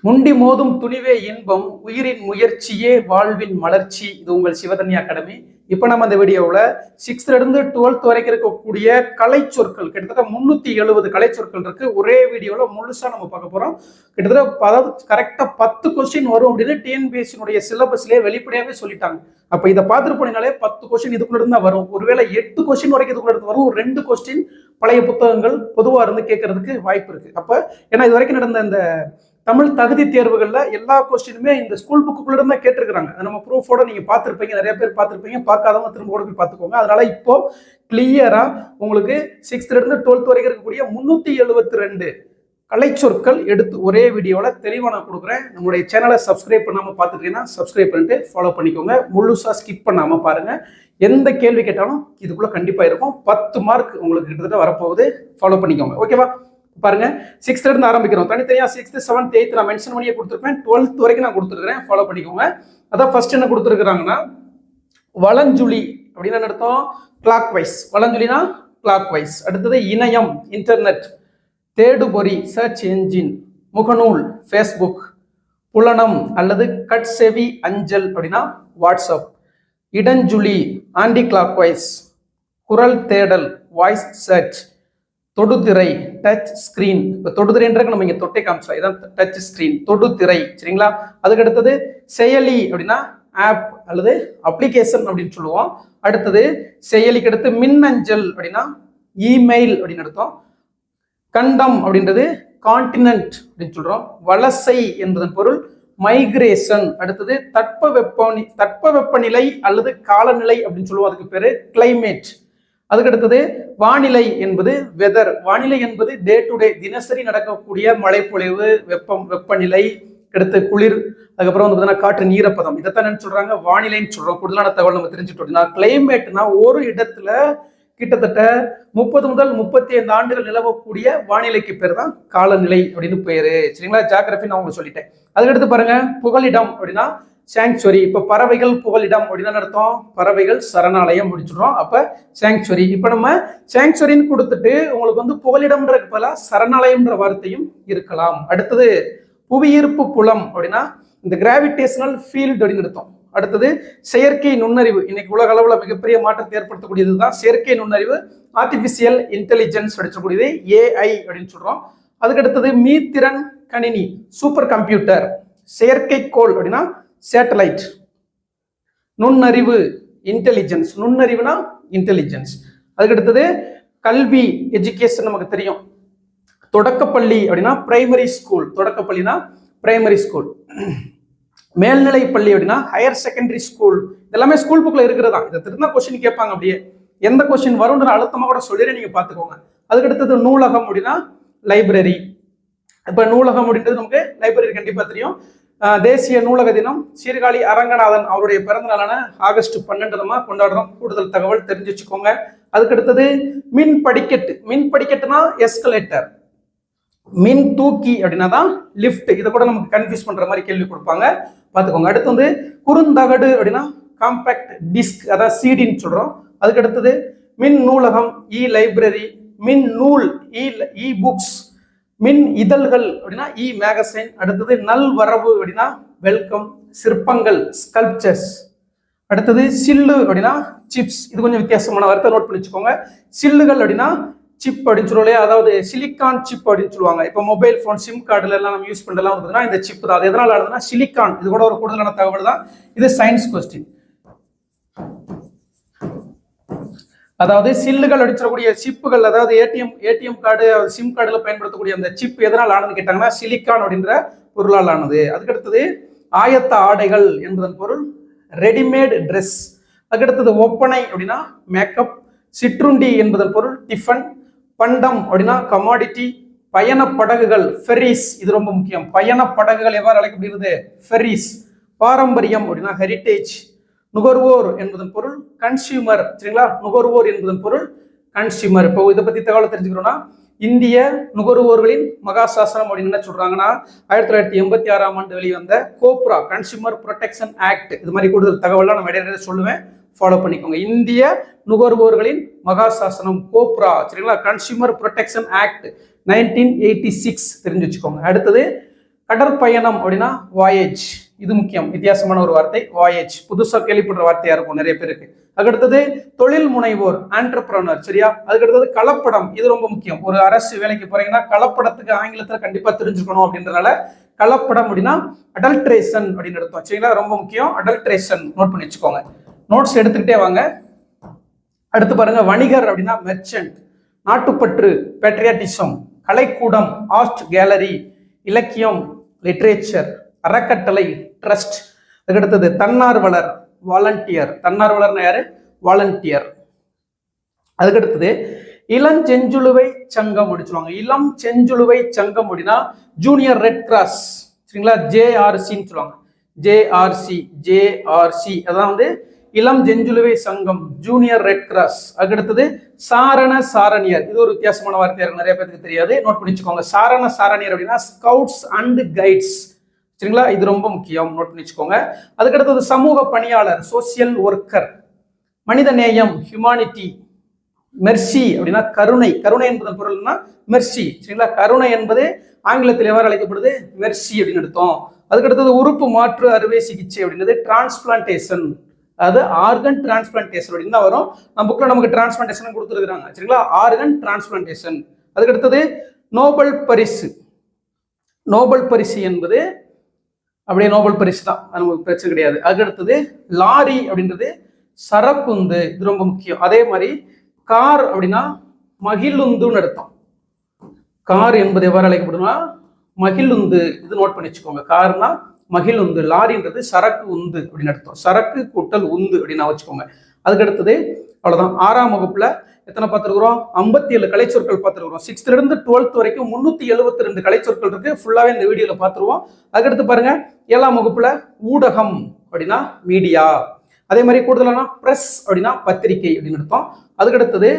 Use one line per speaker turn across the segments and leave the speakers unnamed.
முண்டி மோதும் துணிவே இன்பம், உயிரின் முயற்சியே வாழ்வின் மலர்ச்சி. இது உங்கள் சிவதன்யா அகாடமி. இப்போ நம்ம அந்த வீடியோவில் 6th இருந்து 12th வரைக்கும் இருக்கக்கூடிய கலை சொற்கள் கிட்டத்தட்ட 370 கலை சொற்கள் இருக்கு. ஒரே வீடியோவில் முழுசா நம்ம பார்க்க போறோம். கிட்டத்தட்ட அதாவது கரெக்டா 10 கொஸ்டின் வரும் அப்படின்னு டிஎன்பிஎஸ்சினுடைய சிலபஸ்லேயே வெளிப்படையாவே சொல்லிட்டாங்க. அப்ப இதை பார்த்துட்டு போனீங்கனாலே 10 கொஸ்டின் இதுக்குள்ள இருந்தா வரும். ஒருவேளை 8 கொஸ்டின் வரைக்கும் இதுக்குள்ள இருந்து வரும். 2 கொஸ்டின் பழைய புத்தகங்கள் பொதுவாக இருந்து கேட்கறதுக்கு வாய்ப்பு இருக்கு. அப்ப ஏன்னா இது வரைக்கும் நடந்த இந்த தமிழ் தகுதி தேர்வுகள்ல எல்லா கொஸ்டினுமே இந்த ஸ்கூல் புக்குள்ள இருந்தா கேட்டிருக்காங்க. நம்ம ப்ரூஃபோட நீங்க பார்த்துருப்பீங்க, நிறைய பேர் பார்த்துருப்பீங்க. பார்க்காதவங்க திரும்ப கூட போய் பார்த்துக்கோங்க. அதனால இப்போ கிளியரா உங்களுக்கு 6th இருந்து 12th வரைக்கும் இருக்கக்கூடிய 372 கலை சொற்கள் எடுத்து ஒரே வீடியோவில் தெளிவாக நான் கொடுக்குறேன். நம்மளுடைய சேனலை சப்ஸ்கிரைப் பண்ணாமல் பார்த்துட்டீங்கன்னா சப்ஸ்கிரைப் பண்ணிட்டு ஃபாலோ பண்ணிக்கோங்க. முழுசாக ஸ்கிப் பண்ணாமல் பாருங்க. எந்த கேள்வி கேட்டாலும் இதுக்குள்ள கண்டிப்பாக இருக்கும். 10 மார்க் உங்களுக்கு கிட்டத்தட்ட வரப்போகுது. ஃபாலோ பண்ணிக்கோங்க. ஓகேவா? பாருங்க, 6th இருந்து ஆரம்பிக்கிறோம். தனித்தனியா 6th 7th 8th நான் மென்ஷன் பண்ணியே கொடுத்துருப்பேன். 12th வரைக்கும் நான் கொடுத்துருக்கிறேன். ஃபாலோ பண்ணிக்கோங்க. அதான் ஃபர்ஸ்ட் என்ன கொடுத்துருக்காங்கன்னா வலஞ்சுழி அப்படின்னு அர்த்தம். Clockwise. வலஞ்சுழினா கிளாக் வைஸ். அடுத்தது இணையம், இன்டர்நெட். தேடுபொறி, சர்ச் என்ஜின். முகநூல், ஃபேஸ்புக். புலனம் அல்லது கட்செவி அஞ்சல் அப்படின்னா வாட்ஸ்அப். இடஞ்சுழி, ஆன்டி கிளாக் வைஸ். குரல் தேடல், வாய்ஸ் சர்ச். தொடுதிரை, டச் ஸ்கிரீன். இப்போ தொடுதிரைன்றது நம்ம இங்கே தொட்டை காமிச்சோம். இதான் டச் ஸ்கிரீன், தொடுதிரை. சரிங்களா? அதுக்கு அடுத்தது செயலி அப்படின்னா ஆப் அல்லது அப்ளிகேஷன் அப்படின்னு சொல்லுவோம். அடுத்தது செயலிக்கு அடுத்து மின்னஞ்சல் அப்படின்னா இமெயில் அப்படின்னு அர்த்தம். கண்டம் அப்படின்றது கான்டினென்ட் அப்படின்னு சொல்றோம். வலசை என்பதன் பொருள் மைக்ரேஷன். அடுத்தது தட்பவெப்பநிலை அல்லது காலநிலை அப்படின்னு சொல்லுவோம். அதுக்கு பேரு கிளைமேட். அதுக்கு அடுத்தது வானிலை என்பது வெதர். வானிலை என்பது டே டு டே தினசரி நடக்கக்கூடிய மழைப்பொழிவு, வெப்பநிலை, அடுத்து குளிர், அதுக்கப்புறம் வந்து பார்த்தீங்கன்னா காற்று ஈரப்பதம். இதைத்தான் சொல்றாங்க வானிலைன்னு சொல்றோம். கூடுதலான தகவல் நம்ம தெரிஞ்சுட்டோம்னா கிளைமேட்னா ஒரு இடத்துல கிட்டத்தட்ட 30 முதல் 35 ஆண்டுகள் நிலவக்கூடிய வானிலைக்கு பேர் தான் காலநிலை அப்படின்னு பேரு. சரிங்களா? ஜியோகிராஃபி நான் உங்களுக்கு சொல்லிட்டேன். அதுக்கடுத்து பாருங்க, புகலிடம் அப்படின்னா சாங்சுவரி. இப்ப பறவைகள் புகலிடம் அப்படின்னு அர்த்தம். பறவைகள் சரணாலயம் முடிச்சிடுறோம். அப்ப சாங்சுவரி. இப்ப நம்ம சாங்சுவரின்னு கொடுத்துட்டு உங்களுக்கு வந்து புகலிடம்ன்ற பல சரணாலயம்ன்ற வார்த்தையும் இருக்கலாம். அடுத்தது புவியீர்ப்பு புலம் அப்படின்னா இந்த கிராவிடேஷனல் ஃபீல்டு அப்படின்னு அர்த்தம். அடுத்தது செயற்கை நுண்ணறிவு. இன்னைக்கு உலக அளவுல மிகப்பெரிய மாற்றத்தை ஏற்படுத்தக்கூடியது தான் செயற்கை நுண்ணறிவு. ஆர்டிபிஷியல் இன்டெலிஜென்ஸ் படிச்சக்கூடியது ஏஐ அப்படின்னு சொல்றோம். அதுக்கு அடுத்தது மீத்திறன் கணினி, சூப்பர் கம்ப்யூட்டர். செயற்கைக்கோள் அப்படின்னா சேட்டலைட். நுண்ணறிவு, இன்டெலிஜென்ஸ். நுண்ணறிவுனா இன்டெலிஜென்ஸ். அதுக்கு அடுத்தது கல்வி, எஜுகேஷன் நமக்கு தெரியும். தொடக்கப்பள்ளி அப்படின்னா பிரைமரி ஸ்கூல். தொடக்கப்பள்ளினா பிரைமரி ஸ்கூல். மேல்நிலை பள்ளி அப்படின்னா ஹையர் செகண்டரி ஸ்கூல். எல்லாமே ஸ்கூல் புக்ல இருக்கிறதா. இதை திரும்ப கொஸ்டின் கேட்பாங்க. அப்படியே எந்த கொஸ்டின் வரும்ன்ற அழுத்தமா கூட சொல்லிடுறேன், நீங்க பாத்துக்கோங்க. அதுக்கு அடுத்தது நூலகம் அப்படின்னா லைப்ரரி. இப்ப நூலகம் அப்படின்றது நமக்கு லைப்ரரி கண்டிப்பா தெரியும். தேசிய நூலக தினம் சீர்காழி அரங்கநாதன் அவருடைய பிறந்த நாளான ஆகஸ்ட் 12 நம்ம கொண்டாடுறோம். கூடுதல் தகவல் தெரிஞ்சு வச்சுக்கோங்க. அதுக்கு அடுத்தது மின் படிக்கட்டு. மின் படிக்கட்டுனா எஸ்கலேட்டர். மின் தூக்கி அப்படின்னா தான் லிஃப்ட். இதை கூட நமக்கு கன்ஃபியூஸ் பண்ற மாதிரி கேள்வி கொடுப்பாங்க, பாத்துக்கோங்க. அடுத்து வந்து குறுந்தகடு அப்படின்னா காம்பாக்ட் டிஸ்க், அதான் சிடின்னு சொல்றோம். அதுக்கு அடுத்தது மின் நூலகம், இ லைப்ரரி. மின் நூல், இ புக்ஸ். மின் இதழ்கள் அப்படின்னா இ மேகசைன். அடுத்தது நல் வரவு அப்படின்னா வெல்கம். சிற்பங்கள், ஸ்கல்ப்சர்ஸ். அடுத்தது சில்லு அப்படின்னா சிப்ஸ். இது கொஞ்சம் வித்தியாசமான வார்த்தை, நோட் பண்ணி வச்சுக்கோங்க. சில்லுகள் அப்படின்னா சிப் அப்படின்னு சொல்லுவோம். அதாவது சிலிக்கான் சிப் அப்படின்னு சொல்லுவாங்க. இப்போ மொபைல் போன் சிம் கார்டுல எல்லாம் நம்ம யூஸ் பண்ணலாம் பார்த்தீங்கன்னா இந்த சிப் தான். அது எதனால ஆனதுன்னா சிலிக்கான். இது கூட ஒரு கூடுதலான தகவல் தான். இது சயின்ஸ் கொஸ்டின். அதாவது சில்லுகள் அடிச்சிடக்கூடிய சிப்புகள், அதாவது ஏடிஎம் கார்டு, சிம் கார்டுல பயன்படுத்தக்கூடிய அந்த சிப் எதனால் ஆனதுன்னு கேட்டாங்கன்னா சிலிக்கான் அப்படின்ற பொருளால் ஆனது. அதுக்கடுத்தது ஆயத்த ஆடைகள் என்பதன் பொருள் ரெடிமேட் ட்ரெஸ். அதுக்கடுத்தது ஒப்பனை அப்படின்னா மேக்கப். சிற்றுண்டி என்பதன் பொருள் டிஃபன். பண்டம் அப்படின்னா கமாடிட்டி. பயண படகுகள் ஃபெரிஸ். இது ரொம்ப முக்கியம். பயண படகுகள் எவ்வாறு அழைக்கப்படுகிறது? ஃபெரிஸ். பாரம்பரியம் அப்படின்னா ஹெரிட்டேஜ். நுகர்வோர் என்பதன் பொருள் கன்சியூமர். சரிங்களா? நுகர்வோர் என்பதன் பொருள் கன்சியூமர். இப்போ இதை பத்தி தகவல் தெரிஞ்சுக்கிறோம்னா இந்திய நுகர்வோர்களின் மகாசாசனம் அப்படின்னு என்ன சொல்றாங்கன்னா 1986ஆம் ஆண்டு வெளிவந்த கோப்ரா கன்சியூமர் ப்ரொடெக்ஷன் ஆக்ட். இது மாதிரி கூடுதல் தகவல்லாம் நம்ம இடையில சொல்லுவேன், ஃபாலோ பண்ணிக்கோங்க. இந்திய நுகர்வோர்களின் மகாசாசனம் கோப்ரா. சரிங்களா? கன்சியூமர் ப்ரொடெக்ஷன் ஆக்ட் 1986 தெரிஞ்சு வச்சுக்கோங்க. அடுத்தது கடற்பயணம் அப்படின்னா வாயேஜ், இது முக்கியம், வித்தியாசமான ஒரு வார்த்தை வாயேஜ், புதுசா கேள்விப்படுற வார்த்தையா இருக்கும் நிறைய பேருக்கு. அதுக்கடுத்தது தொழில் முனைவோர் ஆண்டர்பிரனர், சரியா? அதுக்கடுத்தது கலப்படம், இது ரொம்ப முக்கியம். ஒரு அரசு வேலைக்கு போறீங்கன்னா கலப்படத்துக்கு ஆங்கிலத்துல கண்டிப்பா தெரிஞ்சுக்கணும் அப்படின்றதுனால கலப்படம் அப்படின்னா அடல்ட்ரேஷன் அப்படின்னு எடுத்தோம், சரிங்களா? ரொம்ப முக்கியம், அடல்ட்ரேஷன் நோட் பண்ணி வச்சுக்கோங்க, நோட்ஸ் எடுத்துக்கிட்டே வாங்க. அடுத்து பாருங்க, வணிகர் அப்படின்னா மெர்ச்சன்ட், நாட்டுப்பற்று பேட்ரியாட்டிசம், கலைக்கூடம் ஆர்ட் கேலரி, இலக்கியம் லிட்ரேச்சர், அறக்கட்டளை ட்ரஸ்ட். அதுக்கடுத்தது தன்னார்வலர் வாலண்டியர், தன்னார்வலர்னா யாரு? வாலண்டியர். அதுக்கடுத்தது இளஞ்செஞ்சுழுவை சங்கம் அப்படின்னு சொல்லுவாங்க. இளம் செஞ்சுழுவை சங்கம் அப்படின்னா ஜூனியர் ரெட் கிராஸ், சரிங்களா? ஜேஆர்சின்னு சொல்லுவாங்க, ஜேஆர்சி, ஜேஆர்சி அதான் வந்து இளம் செஞ்சுழுவை சங்கம், ஜூனியர் ரெட் கிராஸ். அதுக்கடுத்தது சாரண சாரணியர், இது ஒரு வித்தியாசமான வார்த்தையா இருக்கு, நிறைய பேருக்கு தெரியாது, நோட் பண்ணிச்சுக்கோங்க. சாரண சாரணியர் அப்படின்னா ஸ்கவுட்ஸ் அண்ட் கைட்ஸ், சரிங்களா? இது ரொம்ப முக்கியம், நோட் பண்ணிச்சுக்கோங்க. அதுக்கடுத்தது சமூக பணியாளர் சோசியல் ஒர்க்கர், மனித நேயம் ஹியூமானிட்டி, மெர்சி அப்படின்னா கருணை, கருணை என்பதன் பொருள்னா மெர்சி, சரிங்களா? கருணை என்பது ஆங்கிலத்தில் எவ்வாறு அழைக்கப்படுது? மெர்சி அப்படின்னு எடுத்தோம். அதுக்கடுத்தது உறுப்பு மாற்று அறுவை சிகிச்சை அப்படின்றது டிரான்ஸ்பிளான்டேஷன், அது ஆர்கன் டிரான்ஸ்பிளான்டேஷன் அப்படின்னு தான் வரும். நம்ம புக்கில் நமக்கு டிரான்ஸ்பிளான்டேஷன் கொடுத்துருக்காங்க, சரிங்களா? Organ transplantation. அதுக்கடுத்தது நோபல் பரிசு, நோபல் பரிசு என்பது அப்படியே நோபல் பரிசு தான், நமக்கு பிரச்சனை கிடையாது. அதுக்கடுத்தது லாரி அப்படின்றது சரக்குந்து, இது ரொம்ப முக்கியம். அதே மாதிரி கார் அப்படின்னா மகிழுந்துன்னு அர்த்தம், கார் என்பது எவ்வாறு அழைக்கப்படும்னா மகிழுந்து, இது நோட் பண்ணி வச்சுக்கோங்க. கார்னா மகிழுந்து, லாரின்றது சரக்கு உந்து அப்படின்னு அர்த்தம், சரக்கு கூட்டல் உந்து அப்படின்னு வச்சுக்கோங்க. அதுக்கு அடுத்தது அவ்வளவுதான். 6ஆம் வகுப்புல எத்தனை பார்த்துருக்குறோம்? 57 கலைச்சொற்கள் பார்த்துருக்குறோம். 6th இருந்து 12th வரைக்கும் 372 கலைச்சொற்கள் இருக்கு, ஃபுல்லாவே இந்த வீடியோல பார்த்துருவோம். அதுக்கடுத்து பாருங்க, 7ஆம் வகுப்புல ஊடகம் அப்படின்னா மீடியா, அதே மாதிரி கூடுதலான பிரஸ் அப்படின்னா பத்திரிகை அப்படின்னு அர்த்தம். அதுக்கடுத்தது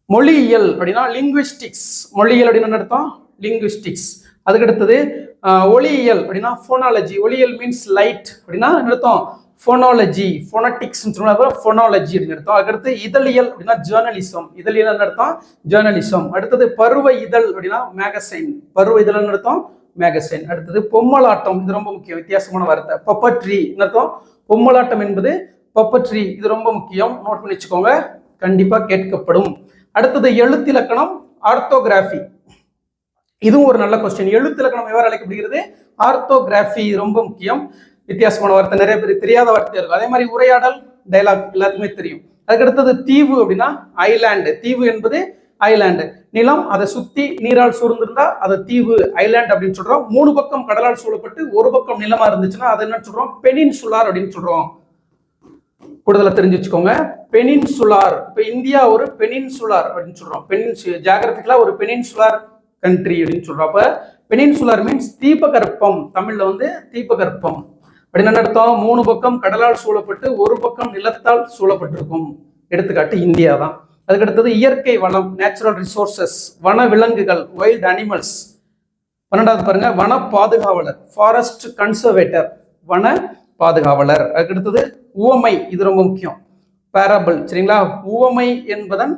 மொழியியல் அப்படின்னா லிங்குவிஸ்டிக்ஸ், மொழியியல் அப்படின்னு அர்த்தம் லிங்குவிஸ்டிக்ஸ். அதுக்கடுத்தது ஒளியியல் அப்படின்னா போனாலஜி, ஒளியியல் மீன்ஸ் லைட் அப்படின்னா அர்த்தம் போனாலஜி, போனட்டிக்ஸ் போனாலஜி அப்படின்னு அர்த்தம். அதுக்கடுத்து இதழியல் அப்படின்னா ஜேர்னலிசம், இதழியல் அர்த்தம் ஜேர்னலிசம். அடுத்தது பருவ இதழ் அப்படின்னா மேகசைன், பருவ இதழ் அர்த்தம் மேகசைன். அடுத்தது பொம்மலாட்டம், இது ரொம்ப முக்கியம், வித்தியாசமான வார்த்தை. பப்பட்ரி அர்த்தம், பொம்மலாட்டம் என்பது பப்பட்ரி, இது ரொம்ப முக்கியம், நோட் பண்ணி வச்சுக்கோங்க, கண்டிப்பா கேட்கப்படும். அடுத்தது எழுத்திலக்கணம் ஆர்த்தோகிராஃபி, இதுவும் ஒரு நல்ல கொஸ்டின். எழுத்திலக்கணம் எவ்வாறு அழைக்கப்படுகிறது? ஆர்த்தோகிராஃபி, ரொம்ப முக்கியம், வித்தியாசமான வார்த்தை, நிறைய பேர் தெரியாத வார்த்தை இருக்கும். அதே மாதிரி உரையாடல் டயலாக் எல்லாருக்குமே தெரியும். அதுக்கடுத்தது தீவு அப்படின்னா ஐலாண்டு, தீவு என்பது ஐலாண்டு, நிலம் அதை சுத்தி நீரால் சூழ்ந்திருந்தா அதை தீவு ஐலாண்ட் அப்படின்னு சொல்றோம். 3 பக்கம் கடலால் சூழப்பட்டு ஒரு பக்கம் நிலமா இருந்துச்சுன்னா அதை என்ன சொல்றோம்? பெனின்சுலார் அப்படின்னு சொல்றோம். கூடுதலா தெரிஞ்சு வச்சுக்கோங்க, பெனின்சுலார். இப்ப இந்தியா ஒரு பெனின்சுலார் அப்படின்னு சொல்றோம், ஜியோகிராபிக்கலா ஒரு பெனின்சுலார் கண்ட்ரி அப்படின்னு சொல்றோம். அப்ப பெனின்சுலார் மீன்ஸ் தீபகற்பம், தமிழ்ல வந்து தீபகற்பம் அப்படின்னு அர்த்தம். 3 பக்கம் கடலால் சூழப்பட்டு ஒரு பக்கம் நிலத்தால் சூழப்பட்டிருக்கும், எடுத்துக்காட்டு இந்தியா தான். அதுக்கடுத்தது இயற்கை வளம் நேச்சுரல் ரிசோர்சஸ், வன விலங்குகள் வைல்ட் அனிமல்ஸ். 12வது பாருங்க, வன பாதுகாவலர் ஃபாரஸ்ட் கன்சர்வேட்டர், வன பாதுகாவலர். அதுக்கடுத்தது உவமை, இது ரொம்ப முக்கியம், பேரபிள், சரிங்களா? உவமை என்பதன்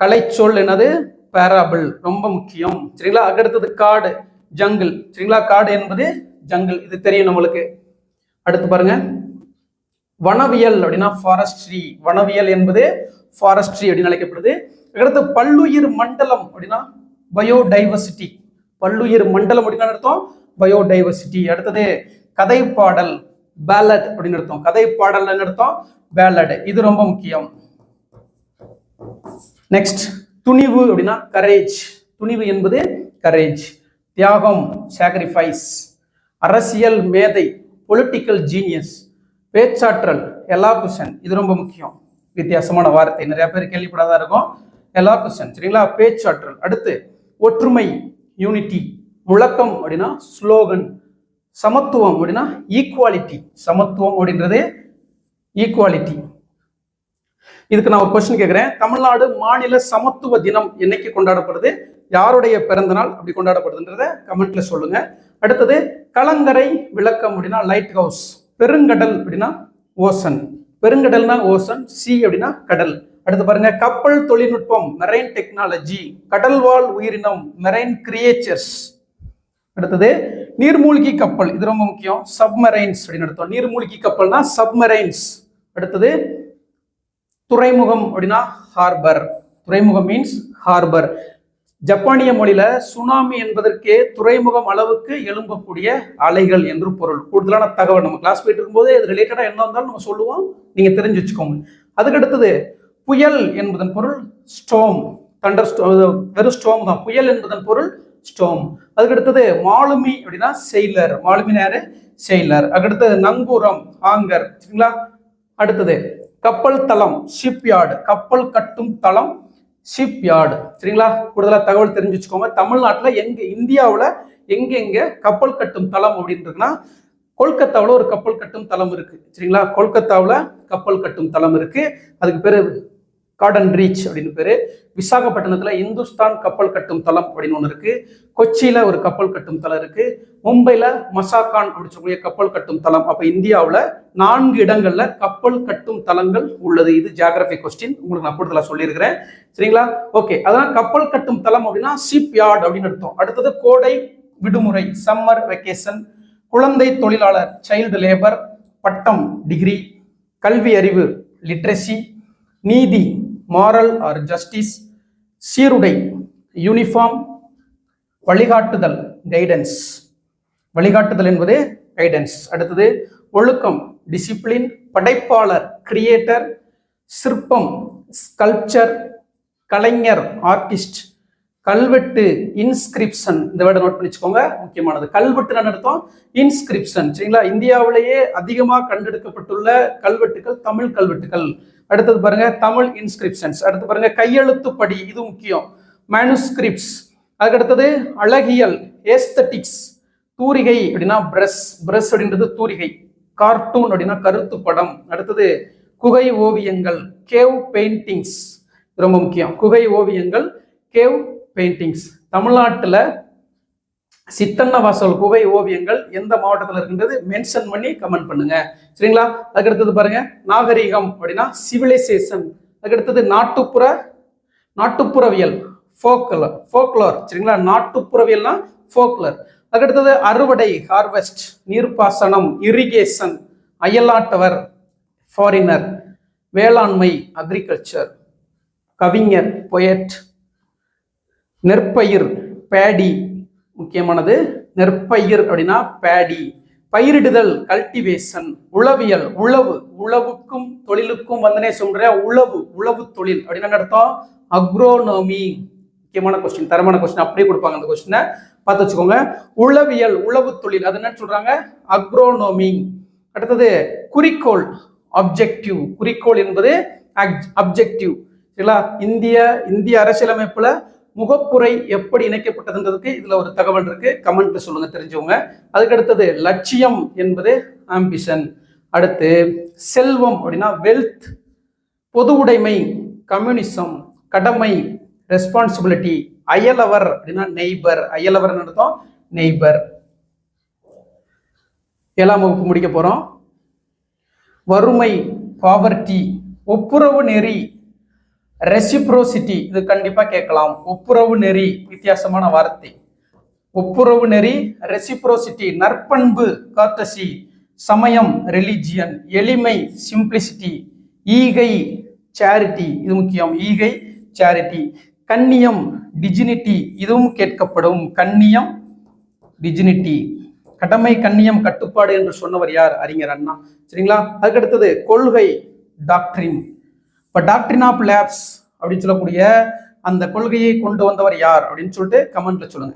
கலைச்சொல் என்னது? பேரபிள், ரொம்ப முக்கியம், சரிங்களா? அதுக்கடுத்தது காடு ஜங்கிள், சரிங்களா? காடு என்பது ஜங்கிள், இது தெரியும் நம்மளுக்கு. அடுத்து பாருங்க, வனவியல் அப்படின்னா ஃபாரஸ்ட்ரி, வனவியல் என்பது ஃபாரஸ்ட்ரி அப்படின்னு அழைக்கப்படுது. அடுத்து பல்லுயிர் மண்டலம் அப்படின்னா பயோடைவர்சிட்டி, பல்லுயிர் மண்டலம் அப்படின்னு அர்த்தம் பயோடைவர்சிட்டி. அடுத்தது கதை பாடல் பேலட் அப்படின்னு அர்த்தம், கதை பாடல் அர்த்தம் பேலட், இது ரொம்ப முக்கியம். நெக்ஸ்ட் துணிவு அப்படின்னா கரேஜ், துணிவு என்பது கரேஜ். தியாகம் சாக்ரிஃபைஸ், அரசியல் மேதை பொலிட்டிக்கல் ஜீனியஸ், பேச்சாற்றல் எலாகுஷன், இது ரொம்ப முக்கியம், வித்தியாசமான வார்த்தை, நிறைய பேர் கேள்விப்படாதான் இருக்கும், எலாகுஷன், சரிங்களா? பேச்சாற்றல். அடுத்து ஒற்றுமை யூனிட்டி, முழக்கம் அப்படின்னா ஸ்லோகன், சமத்துவம் அப்படின்னா ஈக்குவாலிட்டி, சமத்துவம் அப்படின்றது ஈக்குவாலிட்டி. இதுக்கு நான் ஒரு கொஸ்டின் கேட்கிறேன், தமிழ்நாடு மாநில சமத்துவ தினம் என்னைக்கு கொண்டாடப்படுது? யாருடைய பிறந்த நாள் அப்படி கொண்டாடப்படுதுன்றத கமெண்ட்ல சொல்லுங்க. அடுத்தது கலங்கரை விளக்கம் அப்படின்னா லைட் ஹவுஸ், பெருங்கடல் அப்படின்னா ஓசன், பெருங்கடல்னா ஓசன், சி அப்படின்னா கடல். அடுத்து பாருங்க, கப்பல் தொழில்நுட்பம் மெரைன் டெக்னாலஜி, கடல்வாழ் உயிரினம் மெரைன் கிரியேச்சர்ஸ், அடுத்தது நீர்மூழ்கி கப்பல், இது ரொம்ப முக்கியம். சப்மரைன்ஸ் அப்படின்னு அர்த்தம். நீர்மூழ்கி கப்பல்னா சப்மரைன்ஸ். அடுத்தது துறைமுகம் அப்படின்னா ஹார்பர். துறைமுகம் மீன்ஸ் ஹார்பர். ஜப்பானிய மொழியில சுனாமி என்பதற்கே துறைமுகம் அளவுக்கு எழும்பக்கூடிய அலைகள் என்று பொருள். கூடுதலான தகவல் நம்ம கிளாஸ் போயிட்டு இருக்கும்போது இது ரிலேட்டடா என்ன இருந்தாலும் நம்ம சொல்லுவோம், நீங்க தெரிஞ்சு வச்சுக்கோங்க. அதுக்கு அடுத்தது புயல் என்பதன் பொருள் ஸ்டோம். தண்டர் ஸ்டோம், வெறும் ஸ்டோம் தான். புயல் என்பதன் பொருள் ஸ்டோம். அதுக்கு அடுத்தது மாலுமி அப்படின்னா செயிலர். மாலுமி நேரு செயிலர். அதுக்கடுத்தது நங்கூரம் ஆங்கர். சரிங்களா? அடுத்தது கப்பல் தளம் ஷிப்யார்டு. கப்பல் கட்டும் தளம் ஷிப்யார்டு. சரிங்களா? கூடுதலா தகவல் தெரிஞ்சு வச்சுக்கோங்க. தமிழ்நாட்டுல எங்க, இந்தியாவுல எங்க கப்பல் கட்டும் தளம் அப்படின்னு இருக்குன்னா, கொல்கத்தாவில் ஒரு கப்பல் கட்டும் தளம் இருக்கு. சரிங்களா? கொல்கத்தாவில் கப்பல் கட்டும் தளம் இருக்கு. அதுக்கு பேரு கார்டன் ரீச் அப்படின்னு பேரு. விசாகப்பட்டினத்துல இந்துஸ்தான் கப்பல் கட்டும் தளம் அப்படின்னு ஒன்று இருக்கு. கொச்சியில ஒரு கப்பல் கட்டும் தளம் இருக்கு. மும்பைல மசாகான் அப்படின்னு சொல்லக்கூடிய கப்பல் கட்டும் தளம். அப்ப இந்தியாவில் 4 இடங்கள்ல கப்பல் கட்டும் தளங்கள் உள்ளது. இது ஜியாகிரபி கொஸ்டின், உங்களுக்கு நான் கூடுதலா சொல்லியிருக்கிறேன். சரிங்களா? ஓகே, அதான் கப்பல் கட்டும் தளம் அப்படின்னா ஷிப் யார்ட் அப்படின்னு அர்த்தம். அடுத்தது கோடை விடுமுறை சம்மர் வெக்கேஷன். குழந்தை தொழிலாளர் சைல்டு லேபர். பட்டம் டிகிரி. கல்வி அறிவு லிட்ரஸி. நீதி மாரல் ஆர் ஜஸ்டிஸ். சீருடை யூனிஃபார்ம். வழிகாட்டுதல் கைடன்ஸ். வழிகாட்டுதல் என்பது கைடன்ஸ். அடுத்தது ஒழுக்கம் டிசிப்ளின். படைப்பாளர் கிரியேட்டர். சிற்பம் ஸ்கல்ப்சர். கலைஞர் ஆர்டிஸ்ட். கல்வெட்டு இன்ஸ்கிரிப்ஷன். இந்த வேர்டை நோட் பண்ணி வச்சுக்கோங்க, முக்கியமானது. கல்வெட்டு அர்த்தம் இன்ஸ்கிரிப்ஷன். சரிங்களா? இந்தியாவிலேயே அதிகமாக கண்டெடுக்கப்பட்டுள்ள கல்வெட்டுகள் தமிழ் கல்வெட்டுகள். அடுத்தது பாருங்க தமிழ் இன்ஸ்கிரிப்ஷன்ஸ். அடுத்து பாருங்க கையெழுத்து படி, இது முக்கியம். மேனுஸ்கிரிப்ட்ஸ். அதுக்கு அடுத்தது அழகியல் ஏஸ்தட்டிக்ஸ். தூரிகை அப்படின்னா பிரஷ். பிரஷ் அப்படின்றது தூரிகை. கார்ட்டூன் அப்படின்னா கருத்து படம். அடுத்தது குகை ஓவியங்கள் கேவ் பெயிண்டிங்ஸ். ரொம்ப முக்கியம். குகை ஓவியங்கள் கேவ் பெயிண்டிங்ஸ். தமிழ்நாட்டில் சித்தன்ன வாசல் குகை ஓவியங்கள் எந்த மாவட்டத்தில் இருக்கின்றது மென்ஷன் பண்ணி கமெண்ட் பண்ணுங்க. சரிங்களா? அதுக்கடுத்தது பாருங்க நாகரிகம் அப்படின்னா சிவிலைசேஷன். அதுக்கடுத்தது நாட்டுப்புறவியல் ஃபோக்லோர். சரிங்களா? நாட்டுப்புறவியல்னா ஃபோக்லர். அதுக்கடுத்தது அறுவடை ஹார்வெஸ்ட். நீர்ப்பாசனம் இரிகேஷன். அயல்நாட்டவர் ஃபாரினர். வேளாண்மை அக்ரிகல்ச்சர். கவிஞர் பொயட். நெற்பயிர் பேடி, முக்கியமானது. நெற்பயிர் அப்படின்னா பேடி. பயிரிடுதல் கல்டிவேஷன். உளவியல் உழவு. உழவுக்கும் தொழிலுக்கும் வந்தனே சொல்ற உழவு தொழில் அப்படின்னு அர்த்தம் அக்ரோனோமி. முக்கியமான கொஸ்டின், தரமான கொஸ்டின், அப்படியே கொடுப்பாங்க. அந்த கொஸ்டினை பார்த்து வச்சுக்கோங்க. உளவியல் உழவு தொழில், அது என்ன சொல்றாங்க அக்ரோனோமி. அடுத்தது குறிக்கோள் அப்ஜெக்டிவ். குறிக்கோள் என்பது அப்ஜெக்டிவ். சரிங்களா? இந்திய அரசியலமைப்புல முகப்புரை எப்படி இணைக்கப்பட்டதுன்றதுக்கு இதுல ஒரு தகவல் இருக்கு, கமெண்ட்ல சொல்லுங்க தெரிஞ்சவங்க. அதுக்கு அடுத்தது லட்சியம் என்பது ஆம்பிஷன். அடுத்து செல்வம் அப்படின்னா வெல்த். பொது உடைமை கம்யூனிசம். கடமை ரெஸ்பான்சிபிலிட்டி. அயலவர் அப்படின்னா நெய்பர். அயலவர் அர்த்தம் நெய்பர். 7ஆம் வகுப்பு முடிக்க போறோம். வறுமை பாவர்ட்டி. ஒப்புரவு நெறி ரெசிப்ரோசிட்டி, இது கண்டிப்பா கேட்கலாம். ஒப்புரவு நெறி வித்தியாசமான வார்த்தை. ஒப்புரவு நெறி ரெசிப்ரோசிட்டி. நற்பண்பு கார்டசி. சமயம் ரிலிஜியன். எளிமை சிம்பிளிசிட்டி. ஈகை சேரிட்டி, இது முக்கியம். ஈகை சேரிட்டி. கண்ணியம் டிஜினிட்டி, இதுவும் கேட்கப்படும். கண்ணியம் டிஜினிட்டி. கடமை கண்ணியம் கட்டுப்பாடு என்று சொன்னவர் யார்? அறிஞர் அண்ணா. சரிங்களா? அதுக்கடுத்தது கொள்கை டாக்டரின். இப்போ டாக்டரின் ஆஃப் லேப்ஸ் அப்படின்னு சொல்லக்கூடிய அந்த கொள்கையை கொண்டு வந்தவர் யார் அப்படின்னு சொல்லிட்டு கமெண்ட்ல சொல்லுங்க.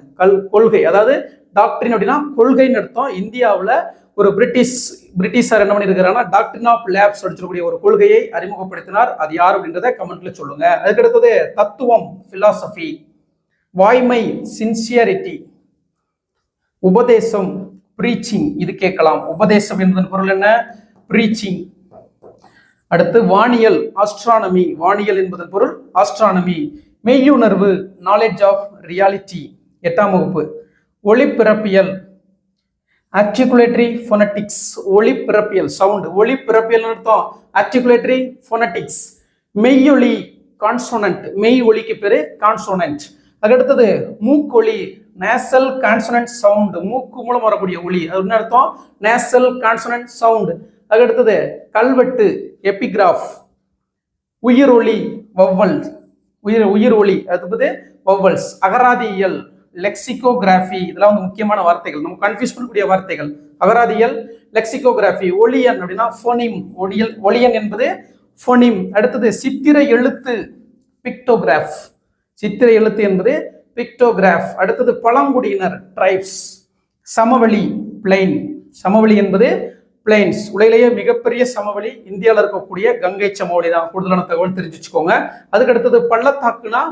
கொள்கை அதாவது டாக்டரின் அப்படின்னா கொள்கைன்னு அர்த்தம். இந்தியாவில் ஒரு பிரிட்டிஷார் என்ன பண்ணியிருக்கிறாங்கன்னா டாக்டரின் ஆஃப் லேப்ஸ் அப்படின்னு சொல்லக்கூடிய ஒரு கொள்கையை அறிமுகப்படுத்தினார். அது யார் அப்படின்றத கமெண்ட்ல சொல்லுங்க. அதுக்கடுத்தது தத்துவம் பிலாசபி. வாய்மை சின்சியரிட்டி. உபதேசம் பிரீச்சிங், இது கேட்கலாம். உபதேசம் என்பதன் பொருள் என்ன? பிரீச்சிங். அடுத்து வானியல் ஆஸ்ட்ரானமி. வானியல் என்பதன் பொருள் ஆஸ்ட்ரானமி. மெய்யுணர்வு நாலேஜ் ஆஃப் ரியாலிட்டி. 8ஆம் வகுப்பு. ஒளிப்பிறப்பியல் ஆர்டிகுலேட்டரி ஃபோனட்டிக்ஸ். ஒளிப்பிறப்பியல் சவுண்ட். ஒளிப்பிறப்பியல் அர்த்தம் ஆர்டிகுலேட்டரி ஃபோனட்டிக்ஸ். மெய்யொலி கான்சோனன்ட். மெய் ஒலிக்கு பேரு கான்சோனன்ட். அதுக்கடுத்தது மூக்கொலி நேசல் கான்சனன்ட் சவுண்ட், மூக்கு மூலம் வரக்கூடிய ஒளி, அது என்ன அர்த்தம்? Nasal consonant sound. அதுக்கு அடுத்தது கல்வெட்டு, எபிகிராஃப். உயிர் ஒளி, வவ்வல், உயிர் ஒளி, அது வவ்வல்ஸ். அகராதியியல், லெக்சிகோகிராஃபி, இதெல்லாம் வந்து முக்கியமான வார்த்தைகள், நம்ம கன்ஃபியூஸ் பண்ணக்கூடிய வார்த்தைகள். அகராதியல், லெக்சிகோகிராஃபி. ஒளியன் அப்படின்னா ஃபோனிம், ஒளியன் என்பது ஃபோனிம். அடுத்தது சித்திர எழுத்து, பிக்டோகிராஃப். சித்திர எழுத்து என்பது பிக்டோகிராஃப். அடுத்தது பழங்குடியினர், ட்ரைப்ஸ். சமவெளி, பிளைன். சமவெளி என்பது பிளைன்ஸ். உலகிலேயே மிகப்பெரிய சமவெளி இந்தியாவில் இருக்கக்கூடிய கங்கை சமவெளி தான். கூடுதலான தகவல் தெரிஞ்சு வச்சுக்கோங்க. அதுக்கு அடுத்தது பள்ளத்தாக்குனா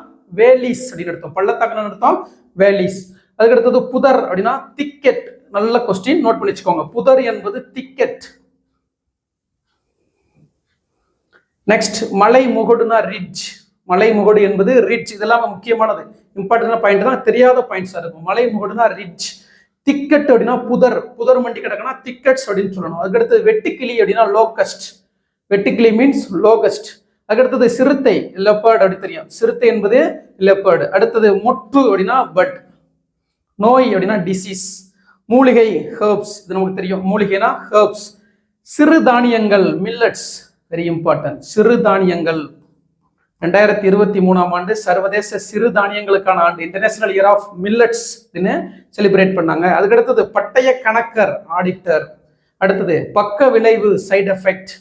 வேலிஸ் அப்படின்னு அர்த்தம். பள்ளத்தாக்குன்னு அர்த்தம் வேலிஸ். அதுக்கு அடுத்தது புதர் அப்படின்னா திக்கெட். நல்ல கொஸ்டின், நோட் பண்ணி வச்சுக்கோங்க. புதர் என்பது திக்கெட். நெக்ஸ்ட் மலை முகடுனா ரிட்ஜ். மலை முகடு என்பது ரிட்ஜ். இதெல்லாம் முக்கியமானது, இம்பார்ட்டன்டான பாயிண்ட் தான், தெரியாத பாயிண்ட்ஸா இருக்கும். மலை முகடுனா ரிட்ஜ். திக்கெட் அப்படின்னா புதர், புதர் மண்டி கிடக்குன்னா திக்கெட்ஸ் அப்படின்னு சொல்லணும். அதுக்கடுத்து வெட்டுக்கிளி அப்படின்னா லோகஸ்ட். வெட்டுக்கிளி மீன்ஸ் லோகஸ்ட். அதுக்கடுத்தது சிறுத்தை, லெப்பர்ட் அப்படி தெரியும். சிறுத்தை என்பது லெப்பர்ட். அடுத்தது மொட்டு அப்படின்னா பட். நோய் அப்படின்னா டிசீஸ். மூலிகை, ஹெர்ப்ஸ், இது நமக்கு தெரியும். மூலிகைனா ஹெர்ப்ஸ். சிறு தானியங்கள், மில்லட்ஸ், வெரி இம்பார்ட்டன்ட். சிறு தானியங்கள் 2023ஆம் ஆண்டு சர்வதேச சிறு தானியங்களுக்கான ஆண்டு, international year of millets celebrate பண்ணாங்க. அதுக்கடுத்தது பட்டய கணக்கர், ஆடிட்டர். அடுத்தது பக்க விளைவு, சைடு எஃபெக்ட்.